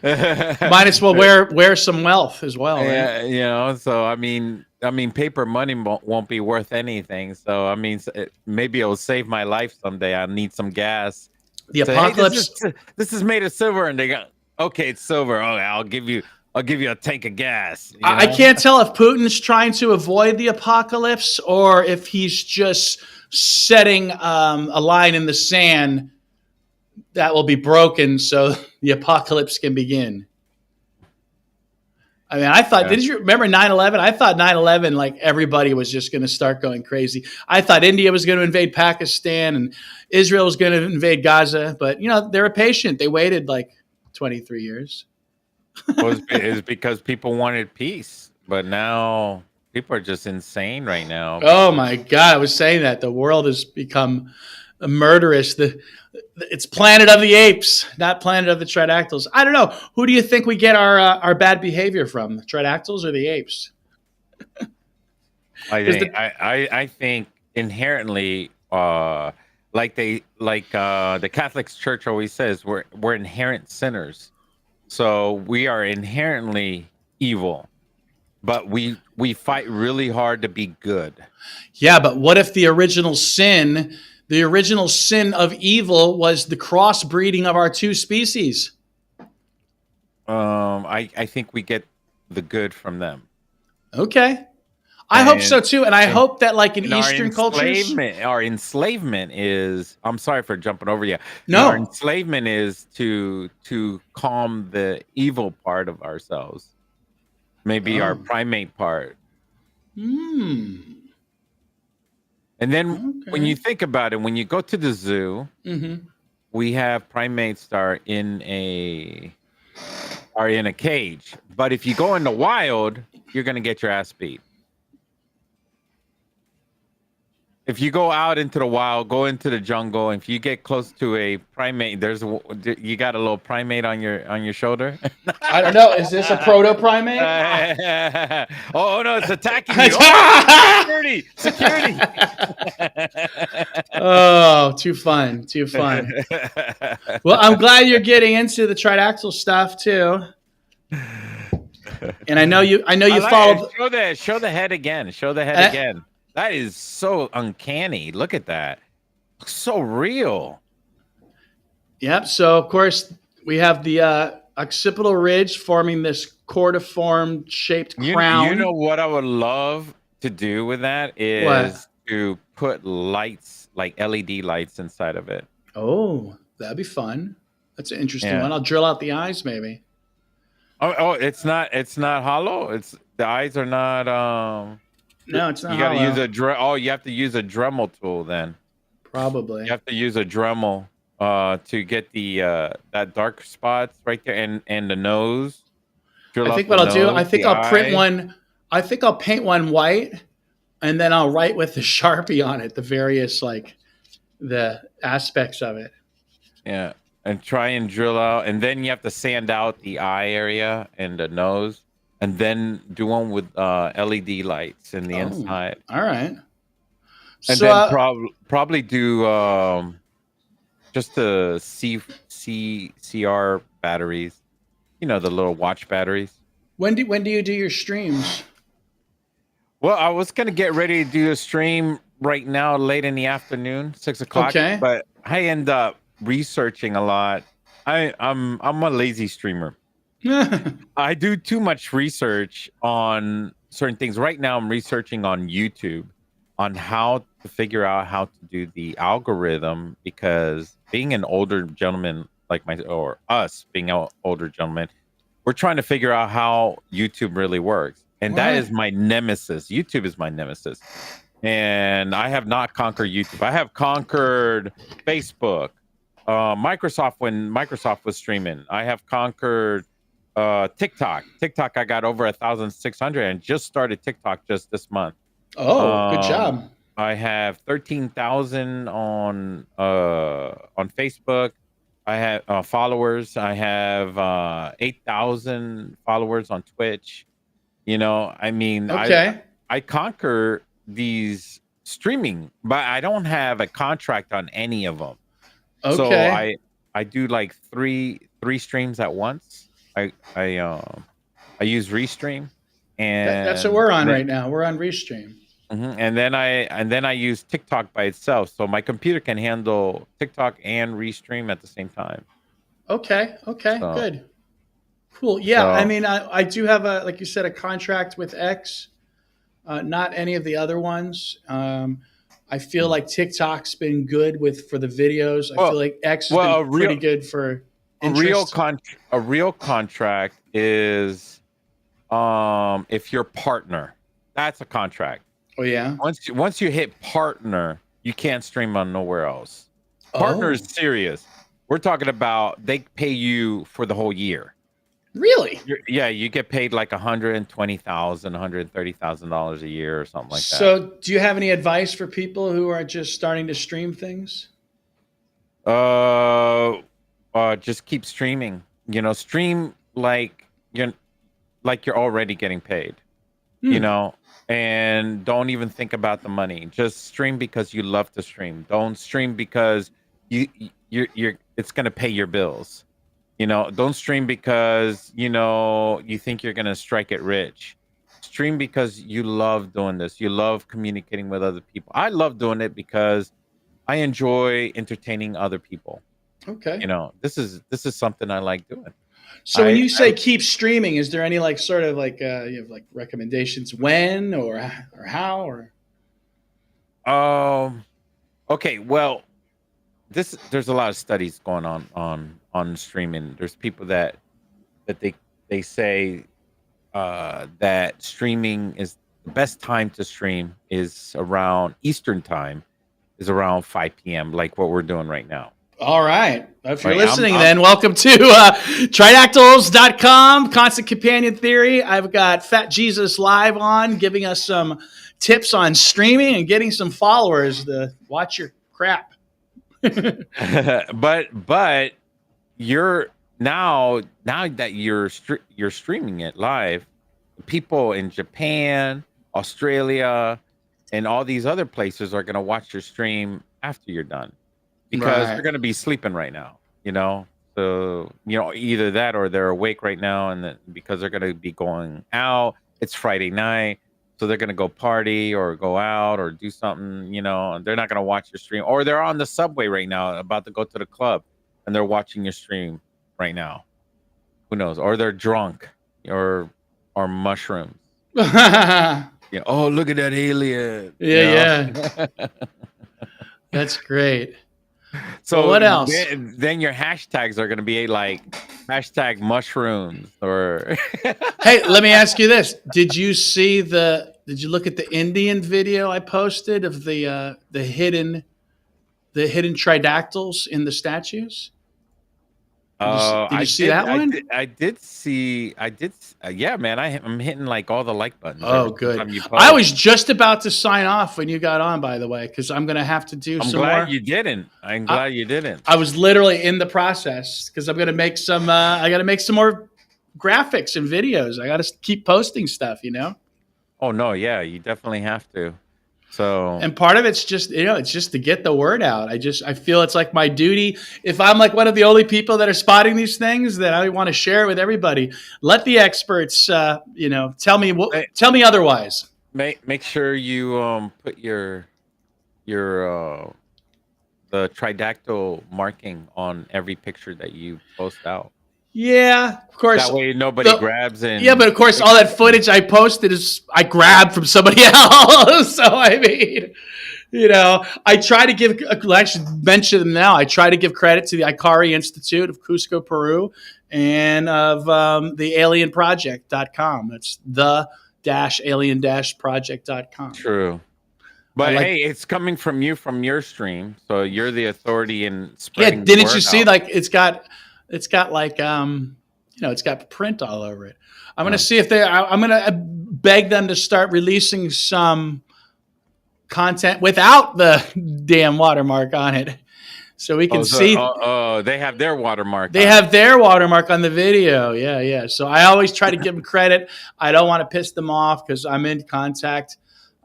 Might as well wear some wealth as well. Right? Yeah, you know. So I mean, paper money won't be worth anything. So I mean, maybe it'll save my life someday. I need some gas. The apocalypse. Hey, this is made of silver, and they go, okay, it's silver. Okay, I'll give you a tank of gas. You know? I can't tell if Putin's trying to avoid the apocalypse or if he's just setting a line in the sand that will be broken so the apocalypse can begin. I mean, I thought, did you remember 9/11? I thought 9/11, like everybody was just going to start going crazy. I thought India was going to invade Pakistan and Israel was going to invade Gaza. But, you know, they were patient. They waited like 23 years. Well, it's because people wanted peace, but now people are just insane right now. Oh my God! I was saying that the world has become murderous. It's Planet of the Apes, not Planet of the Tridactyls. I don't know. Who do you think we get our bad behavior from? The Tridactyls or the apes? I think inherently, like the Catholic Church always says, we're inherent sinners. So we are inherently evil, but we fight really hard to be good. Yeah, but what if the original sin of evil was the crossbreeding of our two species? I think we get the good from them. Okay. I hope so too, and I hope that, like in Eastern cultures, our enslavement is. I'm sorry for jumping over you. No, our enslavement is to calm the evil part of ourselves, maybe our primate part. And then when you think about it, when you go to the zoo, we have primates that are in a cage. But if you go in the wild, you're going to get your ass beat. If you go out into the wild, go into the jungle, if you get close to a primate, you got a little primate on your shoulder. I don't know. Is this a proto primate? Oh no, it's attacking you! Oh, security! Oh, too fun. Well, I'm glad you're getting into the Tridactyl stuff too. And I know you followed. Show the head again. Show the head again. That is so uncanny. Look at that. Looks so real. Yep. So, of course, we have the occipital ridge forming this cordiform shaped crown. You know what I would love to do with that is to put lights, like LED lights inside of it. Oh, that'd be fun. That's an interesting one. I'll drill out the eyes maybe. Oh, it's not hollow. The eyes are not No, it's not. You got to use you have to use a Dremel tool then. Probably. You have to use a Dremel to get the that dark spots right there and the nose. I think what I'll do, I'll print one. I think I'll paint one white, and then I'll write with the Sharpie on it the various the aspects of it. Yeah, and try and drill out, and then you have to sand out the eye area and the nose. And then do one with LED lights in the inside. All right. And then probably do just the CR batteries. You know, the little watch batteries. When do you do your streams? Well, I was gonna get ready to do a stream right now, late in the afternoon, 6 o'clock, Okay. but I end up researching a lot. I'm a lazy streamer. I do too much research on certain things. Right now, I'm researching on YouTube on how to figure out how to do the algorithm because being an older gentleman like my or us being an older gentleman, we're trying to figure out how YouTube really works. And that Right. is my nemesis. YouTube is my nemesis. And I have not conquered YouTube. I have conquered Facebook, Microsoft when Microsoft was streaming. I have conquered TikTok. TikTok, I got over 1,600 and just started TikTok just this month. Oh, good job. I have 13,000 on Facebook. I have followers. I have 8,000 followers on Twitch. You know, I mean, Okay. I conquer these streaming, but I don't have a contract on any of them. So Okay. I do like three streams at once. I use Restream, That's what and we're on right now. We're on Restream. and then I use TikTok by itself, so my computer can handle TikTok and Restream at the same time. Okay. Okay. So Good. Cool. Yeah. I so mean, I do have like you said, a contract with X. Not any of the other ones. I feel like TikTok's been good for the videos. I feel well like X has well been pretty good for a real interest. con a real contract is if you're partner, that's a contract. Oh yeah. Once you hit partner, you can't stream on nowhere else. Partner Oh, is serious. We're talking about they pay you for the whole year. really? Yeah, you get paid like $130,000 a year or something like that. So, do you have any advice for people who are just starting to stream things? Uh, just keep streaming. You know, stream like you're already getting paid. You Hmm. know, and don't even think about the money. Just stream because you love to stream. Don't stream because you're it's gonna pay your bills. You know, don't stream because you think you're gonna strike it rich. Stream because you love doing this. You love communicating with other people. I love doing it because I enjoy entertaining other people. Okay. This is something I like doing. So, when I, you say keep streaming, is there any like sort of like you have like recommendations when or how or? I okay, well, there's a lot of studies going on streaming. There's people that they say that streaming is the best time to stream is around Eastern time, is around 5 p.m. like what we're doing right now. All right. If you're Right? listening, I'm then welcome to Tridactyls.com, Constant Companion Theory. I've got Fat Jesus live on, giving us some tips on streaming and getting some followers to watch your crap. but you're now that you're streaming it live, people in Japan, Australia, and all these other places are going to watch your stream after you're done because Right. they're going to be sleeping right now, so either that or they're awake right now, and because they're going to be going out, it's Friday night, so they're going to go party or go out or do something, and they're not going to watch your stream, or they're on the subway right now about to go to the club and they're watching your stream right now. Who knows? Or they're drunk or mushrooms. yeah, Yeah. Oh, look at that alien. yeah. That's great. Well, So what else? then your hashtags are going to be like hashtag mushrooms or. Hey, let me ask you this. Did you look at the Indian video I posted of the hidden tridactyls in the statues? Did you see that one? I did see. Yeah, man. I'm hitting like all the like buttons Oh, every single good. time you I post. was just about to sign off when you got on, by the way, because I'm going to have to do I'm some glad more. you didn't. I'm I, glad you didn't. I was literally in the process because I'm going to make some. I got to make some more graphics and videos. I got to keep posting stuff. Oh no, yeah, you definitely have to. So And part of it's just, it's just to get the word out. I feel it's like my duty. If I'm like one of the only people that are spotting these things, that I want to share it with everybody. Let the experts, tell me otherwise. make sure you put your the tridactyl marking on every picture that you post out. Yeah, of course. That way nobody grabs and Yeah, but of course, all that footage I posted is I grabbed from somebody else. So I mean, I try to give. I should mention them now. I try to give credit to the Ikari Institute of Cusco, Peru, and of the alienproject.com. That's the-alien-project.com. True. But hey, it's coming from you from your stream, so you're the authority in spreading. Yeah, didn't the you word see? out. Like it's got like it's got print all over it. I'm gonna see if I'm gonna beg them to start releasing some content without the damn watermark on it, so we can see. They have their watermark. They have their watermark on the video. Yeah. So I always try to give them credit. I don't want to piss them off because I'm in contact.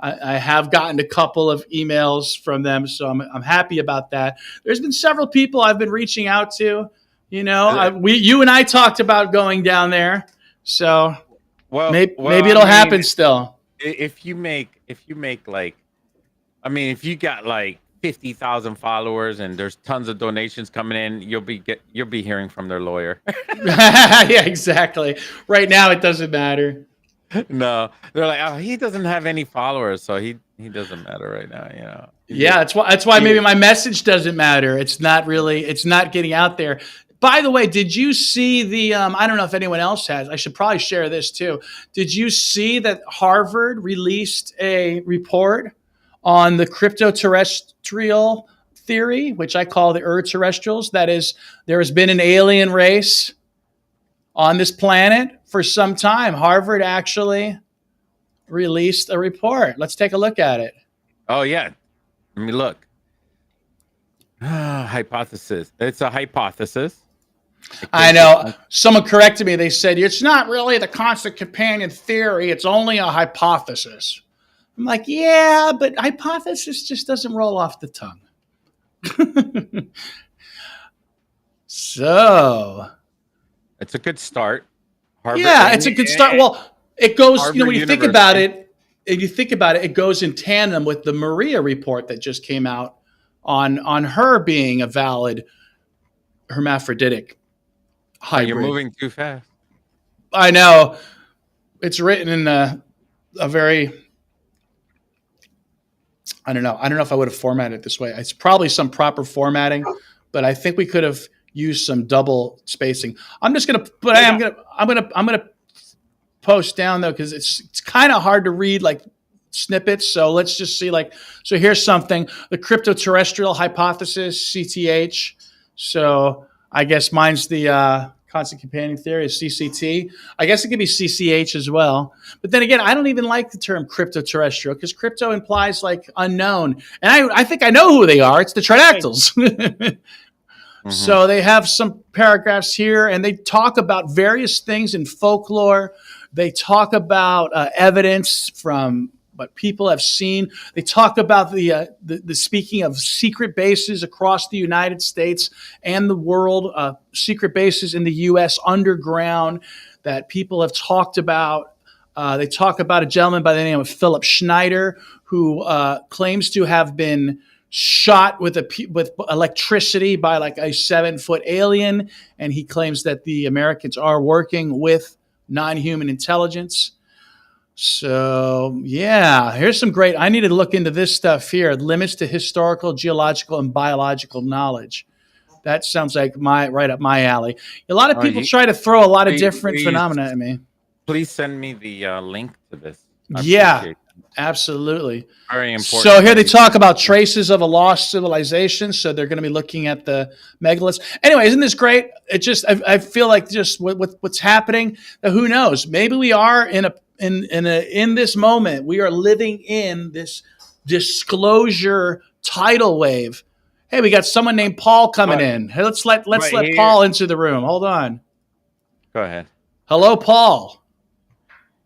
I have gotten a couple of emails from them, so I'm happy about that. There's been several people I've been reaching out to. You and I talked about going down there, so maybe it'll happen still. If you make like, if you got like 50,000 followers and there's tons of donations coming in, you'll be hearing from their lawyer. Yeah, exactly. Right now, it doesn't matter. No, they're like, oh, he doesn't have any followers, so he doesn't matter right now. Yeah, that's why maybe my message doesn't matter. It's not getting out there. By the way, did you see the? I don't know if anyone else has. I should probably share this too. Did you see that Harvard released a report on the cryptoterrestrial theory, which I call the Ur-terrestrials? That is, there has been an alien race on this planet for some time. Harvard actually released a report. Let's take a look at it. Oh yeah, let me look. Hypothesis. It's a hypothesis. I know. Someone corrected me. They said it's not really the constant companion theory. It's only a hypothesis. I'm like, yeah, but hypothesis just doesn't roll off the tongue. So it's a good start. Harvard, it's a good start. Well, it goes, Harvard when you think about it, it goes in tandem with the Maria report that just came out on her being a valid hermaphroditic hybrid. You're moving too fast. I know. It's written in a very, I don't know if I would have formatted it this way. It's probably some proper formatting, but I think we could have used some double spacing. I'm gonna post down though, because it's kind of hard to read like snippets. So let's just see so here's something: the cryptoterrestrial hypothesis, CTH. So I guess mine's the constant companion theory, is CCT. I guess it could be CCH as well. But then again, I don't even like the term cryptoterrestrial because crypto implies like unknown. And I think I know who they are. It's the Tridactyls. Mm-hmm. So they have some paragraphs here, and they talk about various things in folklore. They talk about evidence from what people have seen. They talk about the speaking of secret bases across the United States and the world, secret bases in the U.S. underground that people have talked about. They talk about a gentleman by the name of Philip Schneider who claims to have been shot with electricity by like a 7-foot alien, and he claims that the Americans are working with non-human intelligence. So yeah, here's some great. I need to look into this stuff here. Limits to historical, geological, and biological knowledge. That sounds like right up my alley. A lot of people try to throw a lot of different phenomena at me. Please send me the link to this. Yeah, absolutely. Very important. So here they talk about traces of a lost civilization. So they're going to be looking at the megaliths. Anyway, isn't this great? It just I feel like just with what's happening. Who knows? Maybe we are in this moment. We are living in this disclosure tidal wave. Hey, we got someone named Paul coming in. Hey, let's let Paul into the room. Hold on. Go ahead. Hello, Paul.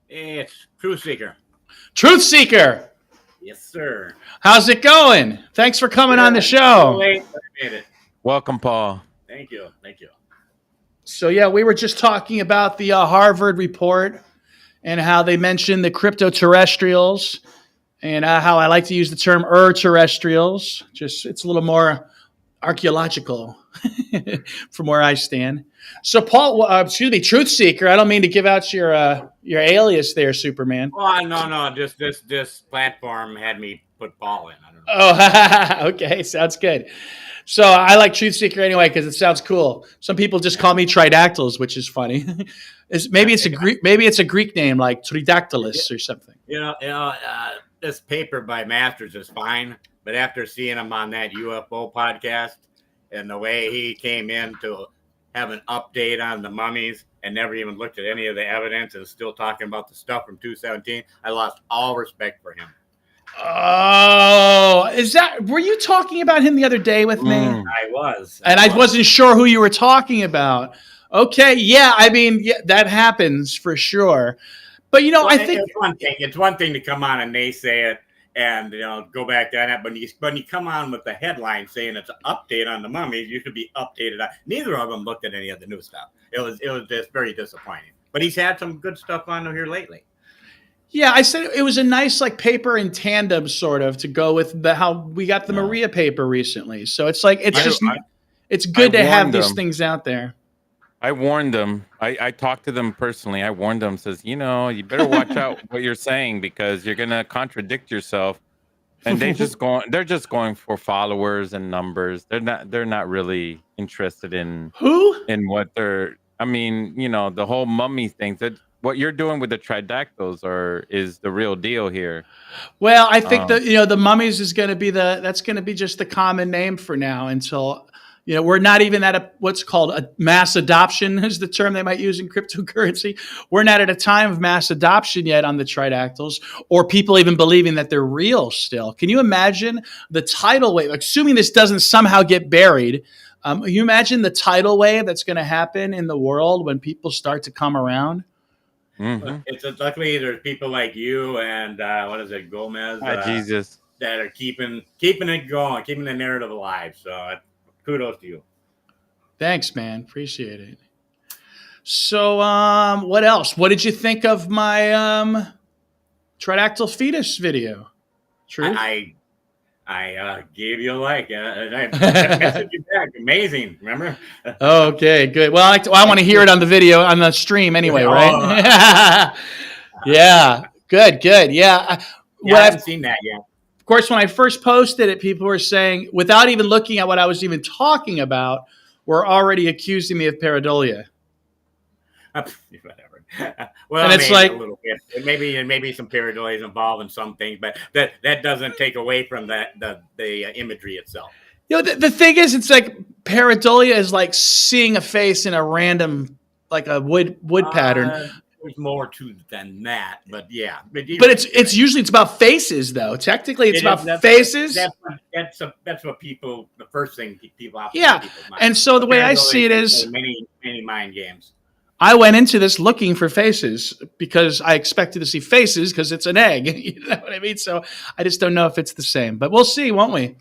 It's Truth Seeker. Truth Seeker. Yes, sir. How's it going? Thanks for coming on the A show. little late, but I made it. Welcome, Paul. Thank you. Thank you. So yeah, we were just talking about the Harvard report and how they mentioned the crypto-terrestrials and how I like to use the term terrestrials. Just it's a little more archaeological from where I stand. So Paul, excuse me, Truth Seeker. I don't mean to give out your alias there, Superman. Oh no. This platform had me put Paul in. I don't know. Oh, okay, sounds good. So I like Truth Seeker anyway because it sounds cool. Some people just call me Tridactyls, which is funny. Maybe it's a Greek name like Tridactyls or something. This paper by Masters is fine, but after seeing him on that UFO podcast and the way he came in to have an update on the mummies and never even looked at any of the evidence and still talking about the stuff from 2017, I lost all respect for him. Oh, were you talking about him the other day with me? I was. And I wasn't sure who you were talking about. Okay, yeah, I mean, yeah, that happens for sure. But I think it's one thing to come on and naysay it and go back to that. But when you come on with the headline saying it's an update on the mummies, you should be updated on. Neither of them looked at any of the new stuff. It was just very disappointing. But he's had some good stuff on here lately. Yeah, I said it was a nice paper in tandem sort of to go with how we got the Maria paper recently. So it's it's good to have these things out there. I warned them. I talked to them personally. I warned them, says, you better watch out what you're saying because you're gonna contradict yourself. And they're just going for followers and numbers. They're not really interested in what the whole mummy thing. That what you're doing with the Tridactyls is the real deal here. Well, I think the mummies is going to be that's going to be just the common name for now until we're not even at what's called a mass adoption is the term they might use in cryptocurrency. We're not at a time of mass adoption yet on the Tridactyls or people even believing that they're real still. Can you imagine the tidal wave, assuming this doesn't somehow get buried? Can you imagine the tidal wave that's going to happen in the world when people start to come around? Mm-hmm. It's luckily there's people like you and Gomez Jesus that are keeping it going, keeping the narrative alive. So kudos to you. Thanks, man. Appreciate it. So what else? What did you think of my Tridactyl fetus video? True. I gave you a like, and I messaged you back. Amazing, remember? Okay, good. Well, I want to hear it on the video, on the stream anyway, right? Yeah, good. Yeah, I haven't seen that yet. Of course, when I first posted it, people were saying, without even looking at what I was even talking about, were already accusing me of pareidolia. Whatever. Well, and it's a little bit. Maybe some pareidolia is involved in some things, but that doesn't take away from the imagery itself. The thing is, it's like pareidolia is like seeing a face in a random, like a wood pattern. There's more to than that, but yeah. But it's usually it's about faces, though. Technically, it's about faces. That's what people. The first thing people. Yeah, and so the way I see it is many mind games. I went into this looking for faces because I expected to see faces because it's an egg. You know what I mean? So I just don't know if it's the same, but we'll see, won't we?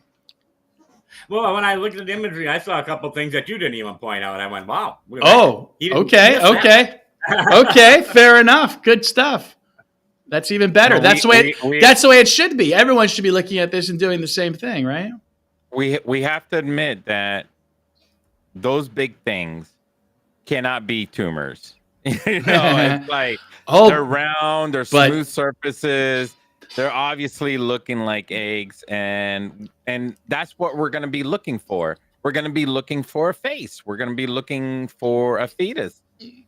Well, when I looked at the imagery, I saw a couple things that you didn't even point out. I went, "Wow!" Okay. Okay, fair enough. Good stuff. That's even better. That's the way it should be. Everyone should be looking at this and doing the same thing, right? We have to admit that those big things cannot be tumors. It's like they're round, they're smooth surfaces. They're obviously looking like eggs, and that's what we're going to be looking for. We're going to be looking for a face. We're going to be looking for a fetus,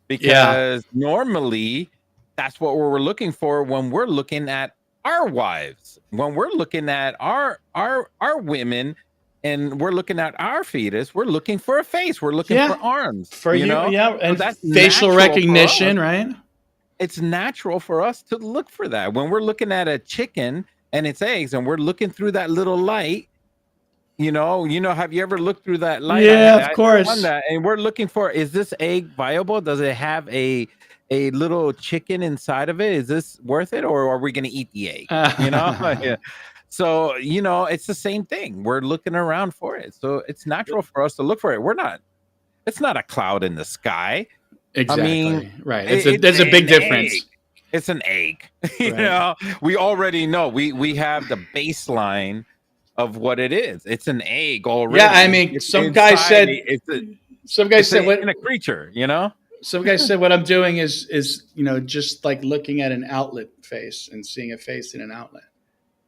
because normally that's what we're looking for when we're looking at our wives, when we're looking at our women. And we're looking at our fetus. We're looking for a face. We're looking for arms. And that's facial recognition, right? It's natural for us to look for that. When we're looking at a chicken and its eggs, and we're looking through that little light, Have you ever looked through that light? Yeah, of I course. done that, and we're looking for, is this egg viable? Does it have a little chicken inside of it? Is this worth it, or are we going to eat the egg? Yeah. So it's the same thing. We're looking around for it, so it's natural for us to look for it. We're not. It's not a cloud in the sky. Exactly. I mean, right. There's a big difference. Egg. It's an egg. Right. We already know. We have the baseline of what it is. It's an egg already. Yeah, I mean, some guy said what in a creature, Some guy said what I'm doing is just like looking at an outlet face and seeing a face in an outlet.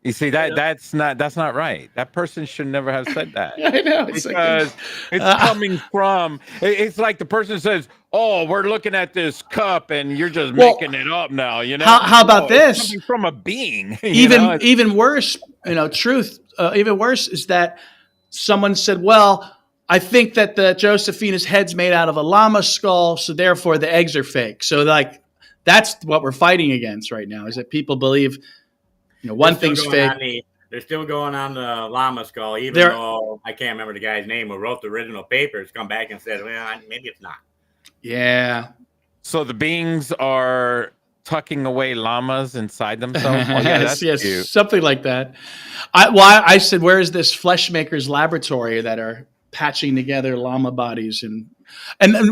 You see that's not right. That person should never have said that. I know Because it's coming from. It's like the person says, "Oh, we're looking at this cup, and you're just making it up now." How about this? It's coming from a being. Even worse, even worse is that someone said, "Well, I think that the Josephina's head's made out of a llama skull, so therefore the eggs are fake." So like that's what we're fighting against right now, is that people believe one thing's fake. They're still going on the llama skull, even though I can't remember the guy's name who wrote the original papers, come back and said, well, maybe it's not. Yeah. So the beings are tucking away llamas inside themselves. Oh, yeah, that's cute. Something like that. I said, where is this flesh maker's laboratory that are patching together llama bodies and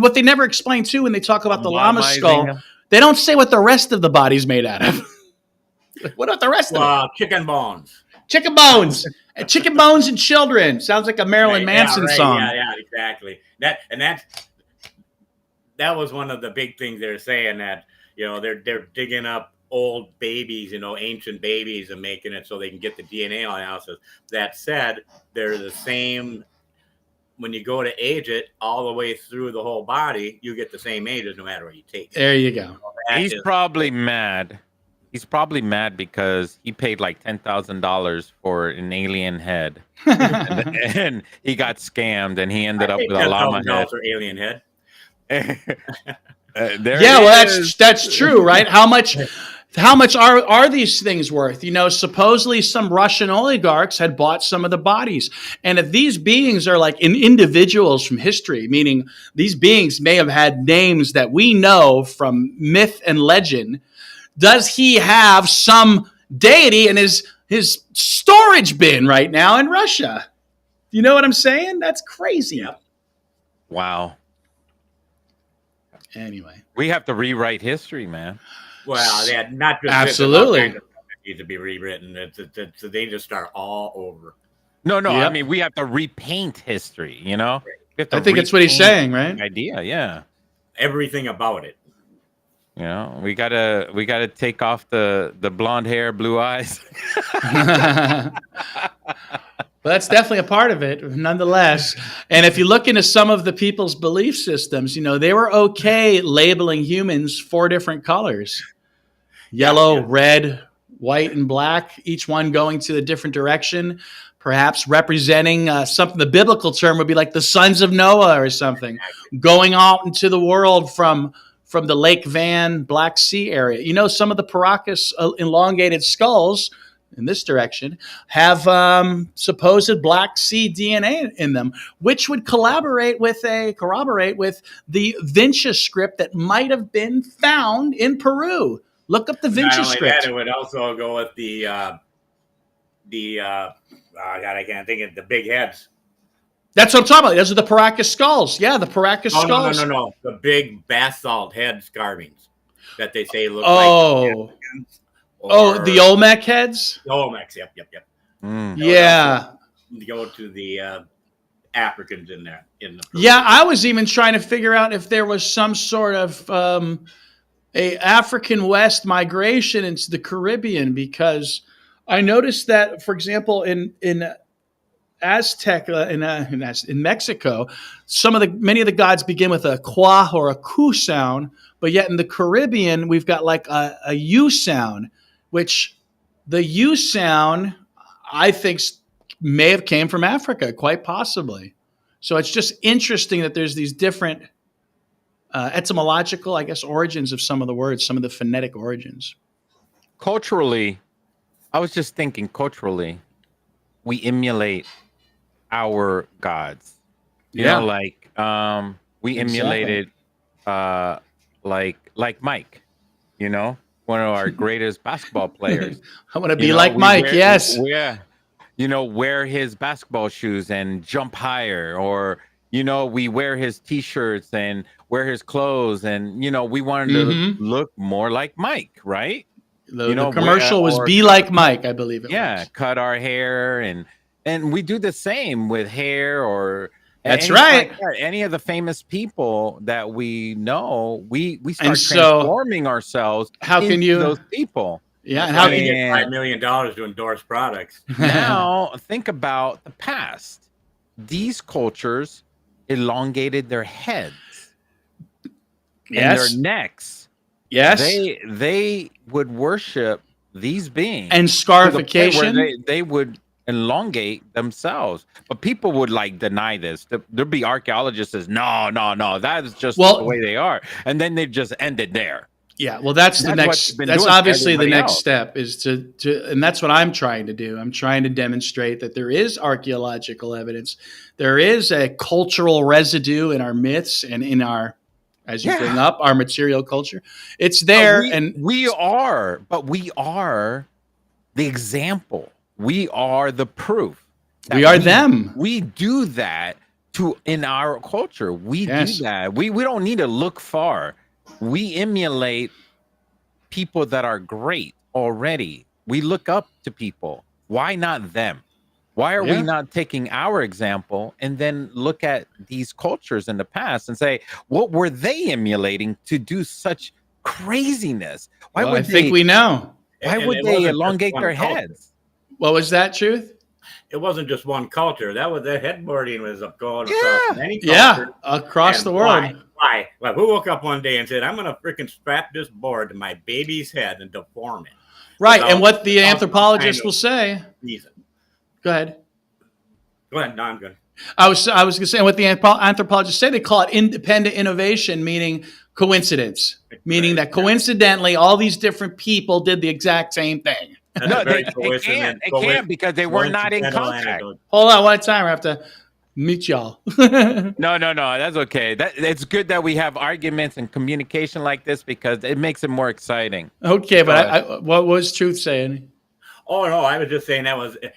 what they never explain too when they talk about the llama skull, they don't say what the rest of the body's made out of. What about the rest of it? Chicken bones. Chicken bones. Chicken bones and children. Sounds like a Marilyn Manson song. Yeah, exactly. That was one of the big things they're saying, that they're digging up old babies, ancient babies, and making it so they can get the DNA analysis. That said, they're the same. When you go to age it all the way through the whole body, you get the same ages no matter what you take. There you go. He's probably mad. He's probably mad because he paid like $10,000 for an alien head, and he got scammed, and he ended up with a llama head. For alien head. That's true, right? How much are these things worth? Supposedly some Russian oligarchs had bought some of the bodies, and if these beings are like individuals from history, meaning these beings may have had names that we know from myth and legend. Does he have some deity in his storage bin right now in Russia? You know what I'm saying? That's crazy. Yep. Wow. Anyway. We have to rewrite history, man. Well, yeah, not just absolutely. It needs to be rewritten. They just start all over. No. Yep. I mean, we have to repaint history, We have to I think that's what he's saying, right? Idea, yeah. Everything about it. We gotta take off the blonde hair, blue eyes. Well, that's definitely a part of it, nonetheless. And if you look into some of the people's belief systems, they were okay labeling humans 4 different colors: yellow, red, white, and black. Each one going to a different direction, perhaps representing something. The biblical term would be like the sons of Noah or something, going out into the world from the Lake Van, Black Sea area. Some of the Paracas elongated skulls in this direction have supposed Black Sea DNA in them, which would corroborate with the Vinci script that might have been found in Peru. Look up the Vinci script. That, it would also go with the God, I can't think of the big heads. That's what I'm talking about. Those are the Paracas skulls. Yeah, the Paracas skulls. No. The big basalt head carvings that they say look like the Olmec heads? The Olmecs, yep. Yeah. Go to the Africans in there. Yeah, I was even trying to figure out if there was some sort of a African West migration into the Caribbean, because I noticed that, for example, in Aztec in Mexico, many of the gods begin with a qua or a ku sound, but yet in the Caribbean we've got like a u sound, which the u sound I think may have came from Africa, quite possibly. So it's just interesting that there's these different etymological, I guess, origins of some of the words, some of the phonetic origins. Culturally, I was just thinking, we emulate our gods. You Yeah. know, like we Exactly. emulated like Mike, you know, one of our greatest basketball players. I want to You be know, like we Mike. Yes. yeah, you know, wear his basketball shoes and jump higher, or you know, we wear his t-shirts and wear his clothes, and you know, we wanted to Hmm. look more like Mike, right? The You the know, commercial was or "Be like Mike," I believe it yeah, was. cut our hair, and we do the same with hair or That's anything like right. that. Any of the famous people that we know, we And start so, transforming ourselves how can into you? those people. Yeah, That's and why how they can get you? And $5 million to endorse products. now think about the past. These cultures elongated their heads and their Yes. necks. Yes. They would worship these beings And to the point where scarification. they would elongate themselves. But people would like deny this. There'd be archaeologists says, no, that is just the way Well, they are. And then they just ended there. yeah. Well, that's the That's what they've next. been That's doing to obviously the everybody next else. step is and that's what I'm trying to do. I'm trying to demonstrate that there is archaeological evidence. There is a cultural residue in our myths and in our, as you bring Yeah. up, our material culture. It's But there, and we are the example. We are the proof we that are them. we do that to in our culture. We do Yes. that. We don't need to look far. We emulate people that are great already. We look up to people. Why not them? Why are we Yeah. not taking our example and then look at these cultures in the past and say, what were they emulating to do such craziness? Why Well, I would think we know. why And would it they wasn't just elongate one their culture. heads? What was that, Truth? It wasn't just one culture. That was the headboarding was going Yeah. across many Yeah, cultures. across And the world. why? Well, who woke up one day and said, "I'm going to freaking strap this board to my baby's head and deform it"? Right, and what the without some anthropologist kind will of say. reason. Go ahead. Go ahead. No, I'm good. I was going to say what the anthropologists say. They call it independent innovation, meaning coincidence, meaning Right, that coincidentally all these different people did the exact same thing. That's No, a very it can't because they were not in coincidental contact. anecdote. Hold on, one time I have to mute y'all. No, that's okay. It's good that we have arguments and communication like this because it makes it more exciting. Okay, but what was Truth saying? Oh no, I was just saying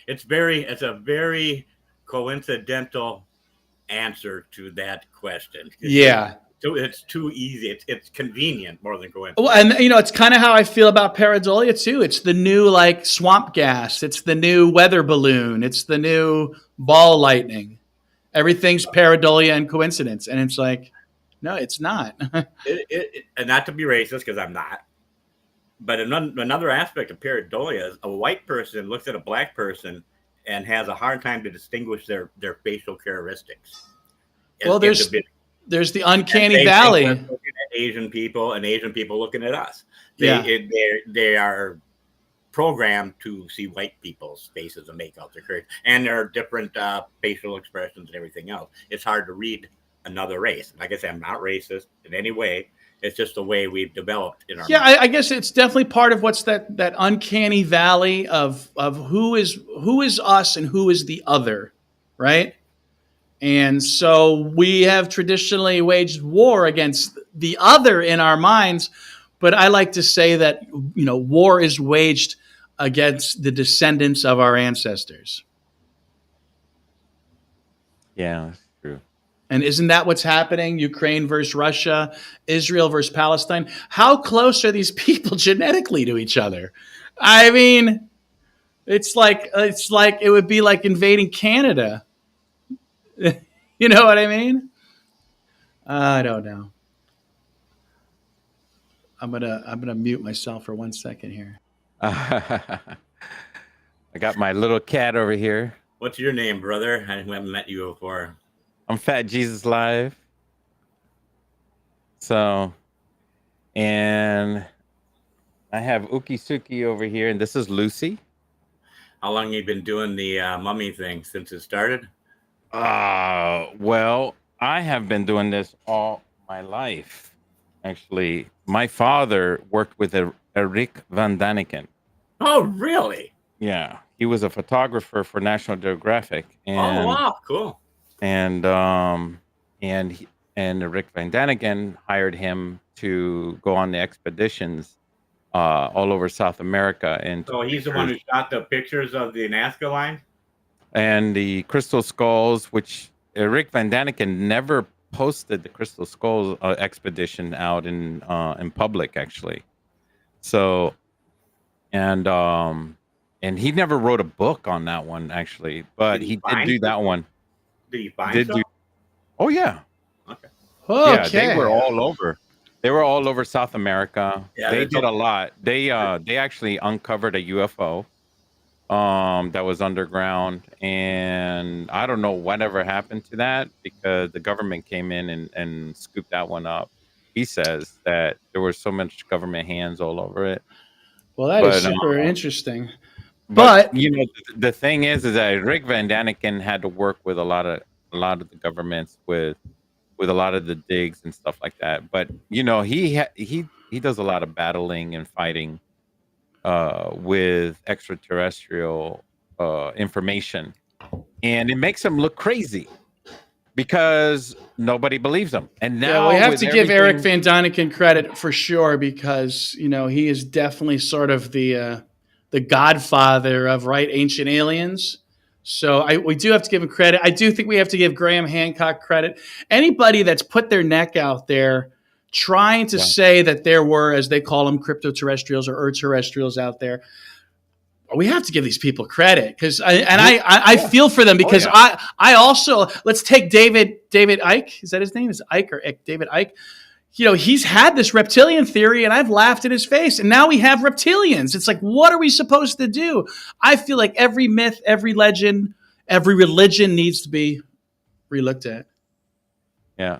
it's a very coincidental answer to that question. Yeah. It's too easy. It's convenient more than coincidence. Well, and it's kind of how I feel about pareidolia too. It's the new like swamp gas. It's the new weather balloon. It's the new ball lightning. Everything's pareidolia and coincidence, and it's like, no, it's not. And not to be racist, because I'm not. But another aspect of pareidolia is a white person looks at a black person and has a hard time to distinguish their facial characteristics. Well, there's the uncanny valley. Looking at Asian people and Asian people looking at us. They are programmed to see white people's faces and make out their character, and there are different facial expressions and everything else. It's hard to read another race. Like I said, I'm not racist in any way. It's just the way we've developed in our Yeah, I guess it's definitely part of what's that uncanny valley of who is us and who is the other, right? And so we have traditionally waged war against the other in our minds, but I like to say that war is waged against the descendants of our ancestors. Yeah, that's true. And isn't that what's happening? Ukraine versus Russia, Israel versus Palestine. How close are these people genetically to each other? I mean, it's like it would be like invading Canada. You know what I mean? I don't know. I'm gonna mute myself for 1 second here. I got my little cat over here. What's your name, brother? I haven't met you before. I'm Fat Jesus Live. So, and I have Uki Suki over here, and this is Lucy. How long have you been doing the mummy thing since it started? Well, I have been doing this all my life. Actually, my father worked with Eric van Daniken. Oh, really? Yeah, He was a photographer for National Geographic, Oh wow, cool. and Rick Van Daniken hired him to go on the expeditions all over South America and So he's the one who shot the pictures of the Nazca line. and the crystal skulls, which Rick Van Daniken never posted the crystal skulls expedition out in public, actually. So, and he never wrote a book on that one, actually, but he did do that one. Did he find Did some? do? Oh yeah, Okay. yeah. They were all over. They were all over South America. Yeah, They that's did a lot. They actually uncovered a UFO that was underground, and I don't know whatever happened to that because the government came in and scooped that one up. He says that there was so much government hands all over it. Well, that is super interesting. But you know, the thing is that Rick Van Daniken had to work with a lot of the governments with a lot of the digs and stuff like that. But you know, he does a lot of battling and fighting with extraterrestrial information, and it makes him look crazy because nobody believes him. And now we have to give Eric Van Daniken credit for sure, because you know he is definitely sort of the godfather of ancient aliens. So we do have to give him credit. I do think we have to give Graham Hancock credit. Anybody that's put their neck out there trying to say that there were, as they call them, cryptoterrestrials or Earth-terrestrials out there, we have to give these people credit, because I feel for them, because I also, let's take David Icke. Is that his name? Is it Icke or Icke? David Icke. You know, he's had this reptilian theory, and I've laughed in his face. And now we have reptilians. It's like, what are we supposed to do? I feel like every myth, every legend, every religion needs to be relooked at. Yeah.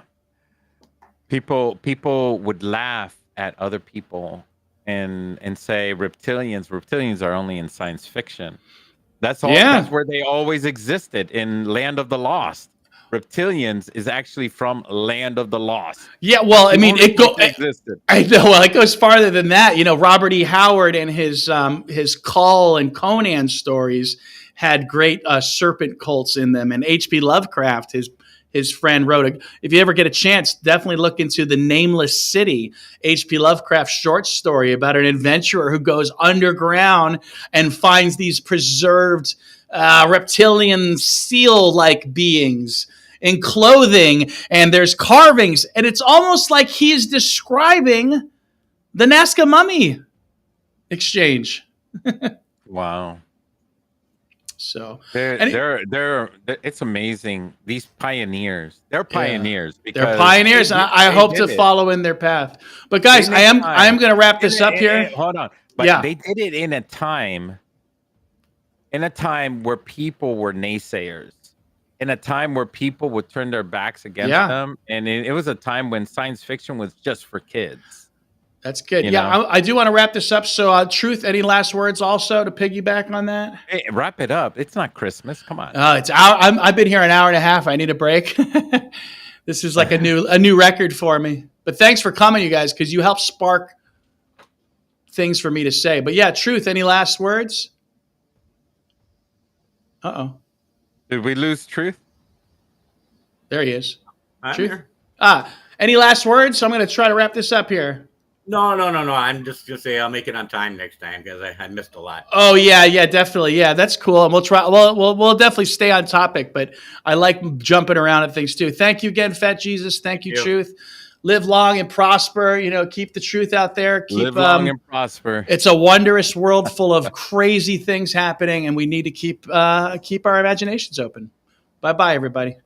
People would laugh at other people and say reptilians are only in science fiction. That's all. That's where they always existed, in Land of the Lost. Reptilians is actually from Land of the Lost. Yeah, well, I mean, it goes farther than that. You know, Robert E. Howard and his Kull and Conan stories had great serpent cults in them, and H.P. Lovecraft, his friend, wrote if you ever get a chance, definitely look into The Nameless City, H.P. Lovecraft short story about an adventurer who goes underground and finds these preserved reptilian seal-like beings in clothing, and there's carvings, and it's almost like he is describing the Nazca mummy exchange. Wow. So it's amazing. These pioneers, they're pioneers. Because they're pioneers, and I hope to follow in their path. But guys, I am going to wrap this up here. Hold on, but they did it in a time where people were naysayers, in a time where people would turn their backs against them, and it was a time when science fiction was just for kids. That's good. I do want to wrap this up. So, Truth, any last words also to piggyback on that? Hey, wrap it up. It's not Christmas. Come on. I've been here an hour and a half. I need a break. This is like a new record for me. But thanks for coming, you guys, because you helped spark things for me to say. But yeah, Truth, any last words? Uh-oh. Did we lose Truth? There he is. I'm Truth? here. Any last words? So I'm going to try to wrap this up here. No. I'm just gonna say I'll make it on time next time, because I missed a lot. Oh yeah, definitely. Yeah, that's cool. And we'll try. We'll definitely stay on topic. But I like jumping around at things too. Thank you again, Fat Jesus. Thank you, Truth. Live long and prosper. You know, keep the truth out there. Live long and prosper. It's a wondrous world full of crazy things happening, and we need to keep our imaginations open. Bye, everybody.